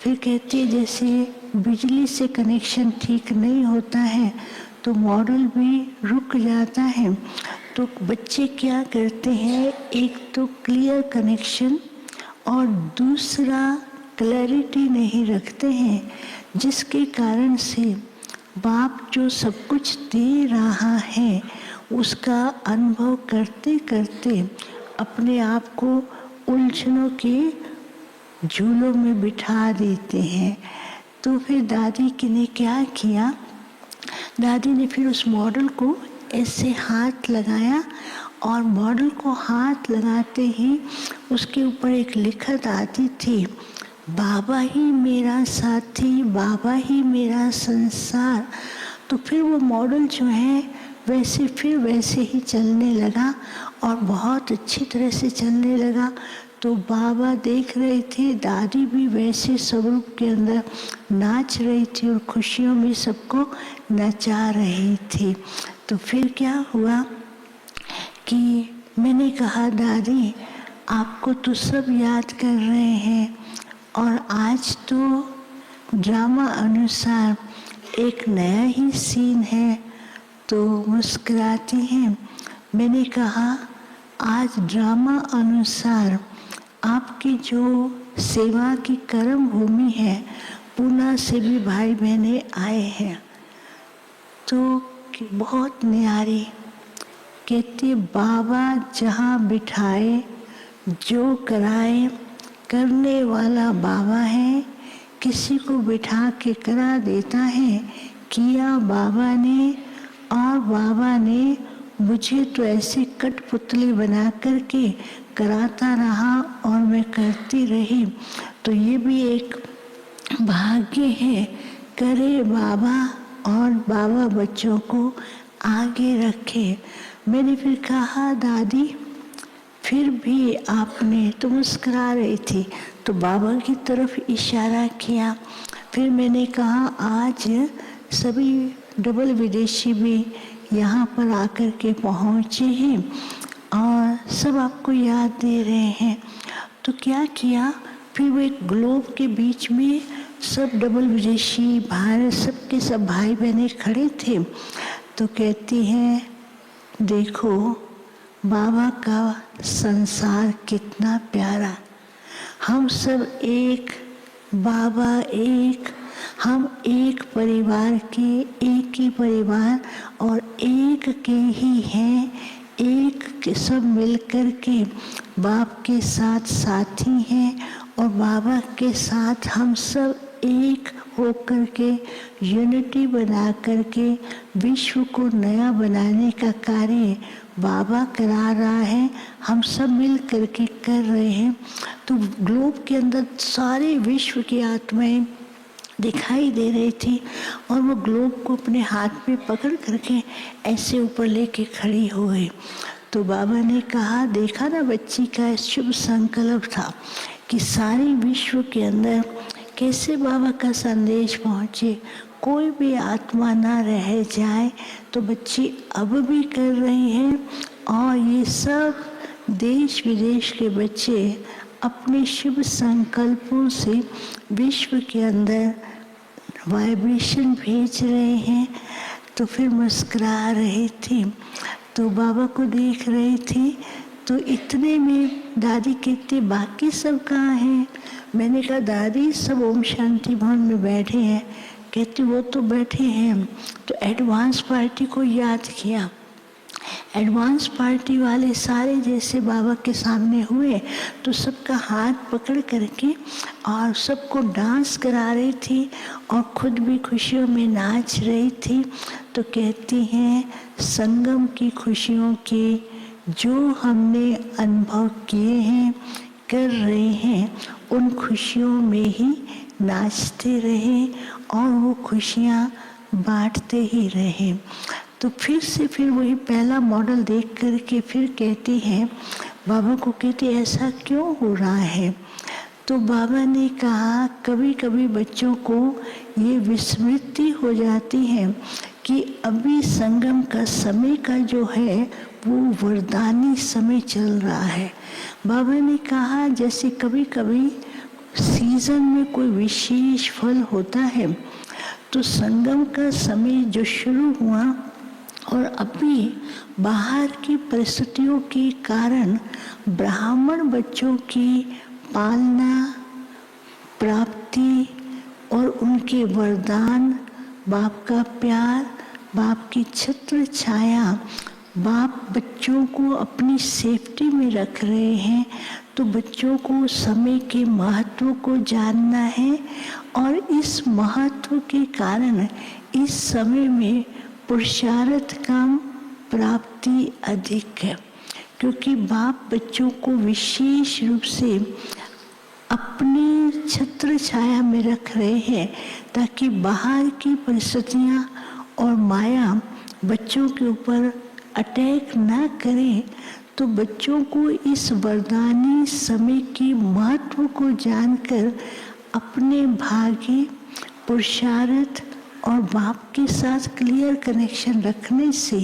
फिर कहती है जैसे बिजली से कनेक्शन ठीक नहीं होता है तो मॉडल भी रुक जाता है। तो बच्चे क्या करते हैं, एक तो क्लियर कनेक्शन और दूसरा क्लैरिटी नहीं रखते हैं, जिसके कारण से बाप जो सब कुछ दे रहा है उसका अनुभव करते करते अपने आप को उलझनों के झूलों में बिठा देते हैं। तो फिर दादी ने क्या किया, दादी ने फिर उस मॉडल को ऐसे हाथ लगाया और मॉडल को हाथ लगाते ही उसके ऊपर एक लिखत आती थी, बाबा ही मेरा साथी, बाबा ही मेरा संसार। तो फिर वो मॉडल जो है वैसे ही चलने लगा और बहुत अच्छी तरह से चलने लगा। तो बाबा देख रहे थे, दादी भी वैसे स्वरूप के अंदर नाच रही थी और खुशियों में सबको नचा रही थी। तो फिर क्या हुआ कि मैंने कहा, दादी आपको तो सब याद कर रहे हैं और आज तो ड्रामा अनुसार एक नया ही सीन है। तो मुस्कुराती हैं। मैंने कहा, आज ड्रामा अनुसार आपकी जो सेवा की कर्म भूमि है, पूना से भी भाई बहने आए हैं। तो बहुत न्यारी कहती, बाबा जहाँ बिठाए जो कराए, करने वाला बाबा है, किसी को बिठा के करा देता है। किया बाबा ने, और बाबा ने मुझे तो ऐसे कठपुतली बना करके कराता रहा और मैं करती रही। तो ये भी एक भाग्य है, करे बाबा और बाबा बच्चों को आगे रखे। मैंने फिर कहा, दादी फिर भी आपने, तो मुस्कुरा रही थी, तो बाबा की तरफ इशारा किया। फिर मैंने कहा, आज सभी डबल विदेशी भी यहाँ पर आकर के पहुँचे हैं और सब आपको याद दे रहे हैं। तो क्या किया, फिर वो एक ग्लोब के बीच में सब डबल विदेशी, भारत, सबके सब भाई बहने खड़े थे। तो कहती हैं, देखो बाबा का संसार कितना प्यारा, हम सब एक, बाबा एक, हम एक परिवार के, एक ही परिवार और एक के ही हैं, एक के सब मिलकर के बाप के साथ साथी हैं और बाबा के साथ हम सब एक होकर के यूनिटी बना करके विश्व को नया बनाने का कार्य बाबा करा रहा है, हम सब मिल करके कर रहे हैं। तो ग्लोब के अंदर सारे विश्व की आत्माएं दिखाई दे रही थी और वो ग्लोब को अपने हाथ में पकड़ करके ऐसे ऊपर लेके खड़ी हो गई। तो बाबा ने कहा, देखा ना बच्ची का शुभ संकल्प था कि सारे विश्व के अंदर कैसे बाबा का संदेश पहुँचे, कोई भी आत्मा ना रह जाए। तो बच्ची अब भी कर रही हैं और ये सब देश विदेश के बच्चे अपने शुभ संकल्पों से विश्व के अंदर वाइब्रेशन भेज रहे हैं। तो फिर मुस्कुरा रही थी, तो बाबा को देख रही थी। तो इतने में दादी कहती, बाकी सब कहाँ हैं? मैंने कहा, दादी सब ओम शांति भवन में बैठे हैं। कहती, वो तो बैठे हैं। तो एडवांस पार्टी को याद किया। एडवांस पार्टी वाले सारे जैसे बाबा के सामने हुए तो सबका हाथ पकड़ करके और सबको डांस करा रही थी और खुद भी खुशियों में नाच रही थी। तो कहती हैं, संगम की खुशियों के जो हमने अनुभव किए हैं, कर रहे हैं, उन खुशियों में ही नाचते रहे और वो खुशियाँ बांटते ही रहे। तो फिर वही पहला मॉडल देख करके फिर कहती हैं, बाबा को कहती, ऐसा क्यों हो रहा है? तो बाबा ने कहा, कभी कभी बच्चों को ये विस्मृति हो जाती है कि अभी संगम का समय का जो है वो वरदानी समय चल रहा है। बाबा ने कहा, जैसे कभी कभी सीजन में कोई विशेष फल होता है, तो संगम का समय जो शुरू हुआ और अभी बाहर की परिस्थितियों के कारण ब्राह्मण बच्चों की पालना, प्राप्ति और उनके वरदान, बाप का प्यार, बाप की छत्र छाया, बाप बच्चों को अपनी सेफ्टी में रख रहे हैं। तो बच्चों को समय के महत्व को जानना है और इस महत्व के कारण इस समय में पुरुषार्थ कम, प्राप्ति अधिक है, क्योंकि बाप बच्चों को विशेष रूप से अपनी छत्र छाया में रख रहे हैं ताकि बाहर की परिस्थितियाँ और माया बच्चों के ऊपर अटैक ना करें। तो बच्चों को इस वरदानी समय के महत्व को जानकर अपने भाग्य, पुरुषार्थ और बाप के साथ क्लियर कनेक्शन रखने से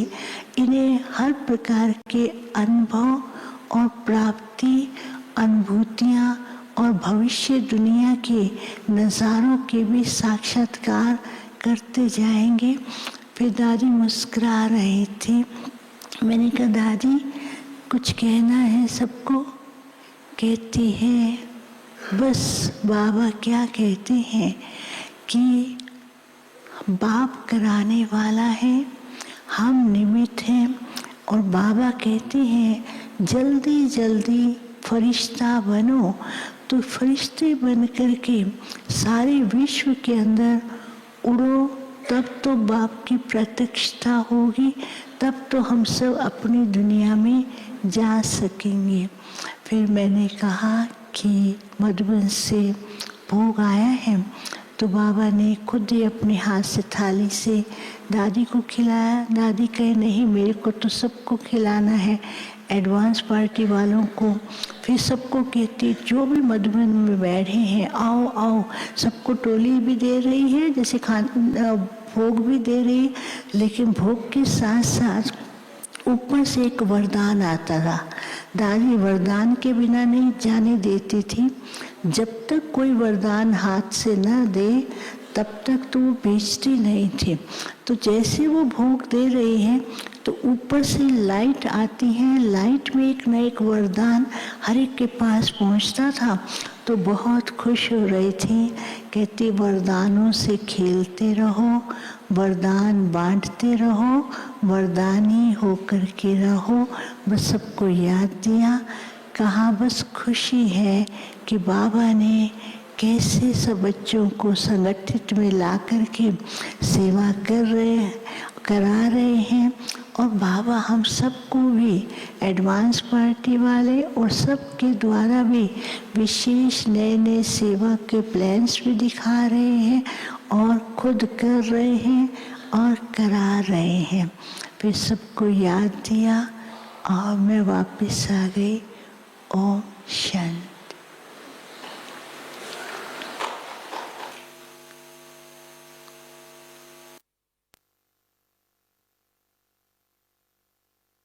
इन्हें हर प्रकार के अनुभव और प्राप्ति, अनुभूतियाँ और भविष्य दुनिया के नज़ारों के भी साक्षात्कार करते जाएंगे। फिर दादी मुस्कुरा रही थी। मैंने कहा दादी कुछ कहना है सबको? कहती है बस बाबा क्या कहते हैं कि बाप कराने वाला है, हम निमित्त हैं। और बाबा कहते हैं जल्दी जल्दी फरिश्ता बनो। तो फरिश्ते बन करके सारे विश्व के अंदर उड़ो, तब तो बाप की प्रत्यक्षता होगी, तब तो हम सब अपनी दुनिया में जा सकेंगे। फिर मैंने कहा कि मधुबन से भोग आया है, तो बाबा ने खुद ही अपने हाथ से थाली से दादी को खिलाया। दादी कहे नहीं मेरे को तो सबको खिलाना है, एडवांस पार्टी वालों को। फिर सबको कहती जो भी मधुबन में बैठे हैं आओ आओ, सबको टोली भी दे रही है, जैसे भोग भी दे रही है। लेकिन भोग के साथ साथ ऊपर से एक वरदान आता था। दादी वरदान के बिना नहीं जाने देती थी। जब तक कोई वरदान हाथ से न दे तब तक तो वो बेचती नहीं थी। तो जैसे वो भोग दे रही है तो ऊपर से लाइट आती है, लाइट में एक न एक वरदान हर एक के पास पहुंचता था। तो बहुत खुश हो रही थी। कहती वरदानों से खेलते रहो, वरदान बांटते रहो, वरदानी होकर के रहो। बस सबको याद दिया, कहा बस खुशी है कि बाबा ने कैसे सब बच्चों को संगठित में ला करके सेवा करा रहे हैं। और बाबा हम सबको भी एडवांस पार्टी वाले और सबके द्वारा भी विशेष नए नए सेवा के प्लान्स भी दिखा रहे हैं और खुद कर रहे हैं और करा रहे हैं। फिर सबको याद दिया और मैं वापस आ गई। ओम शांति।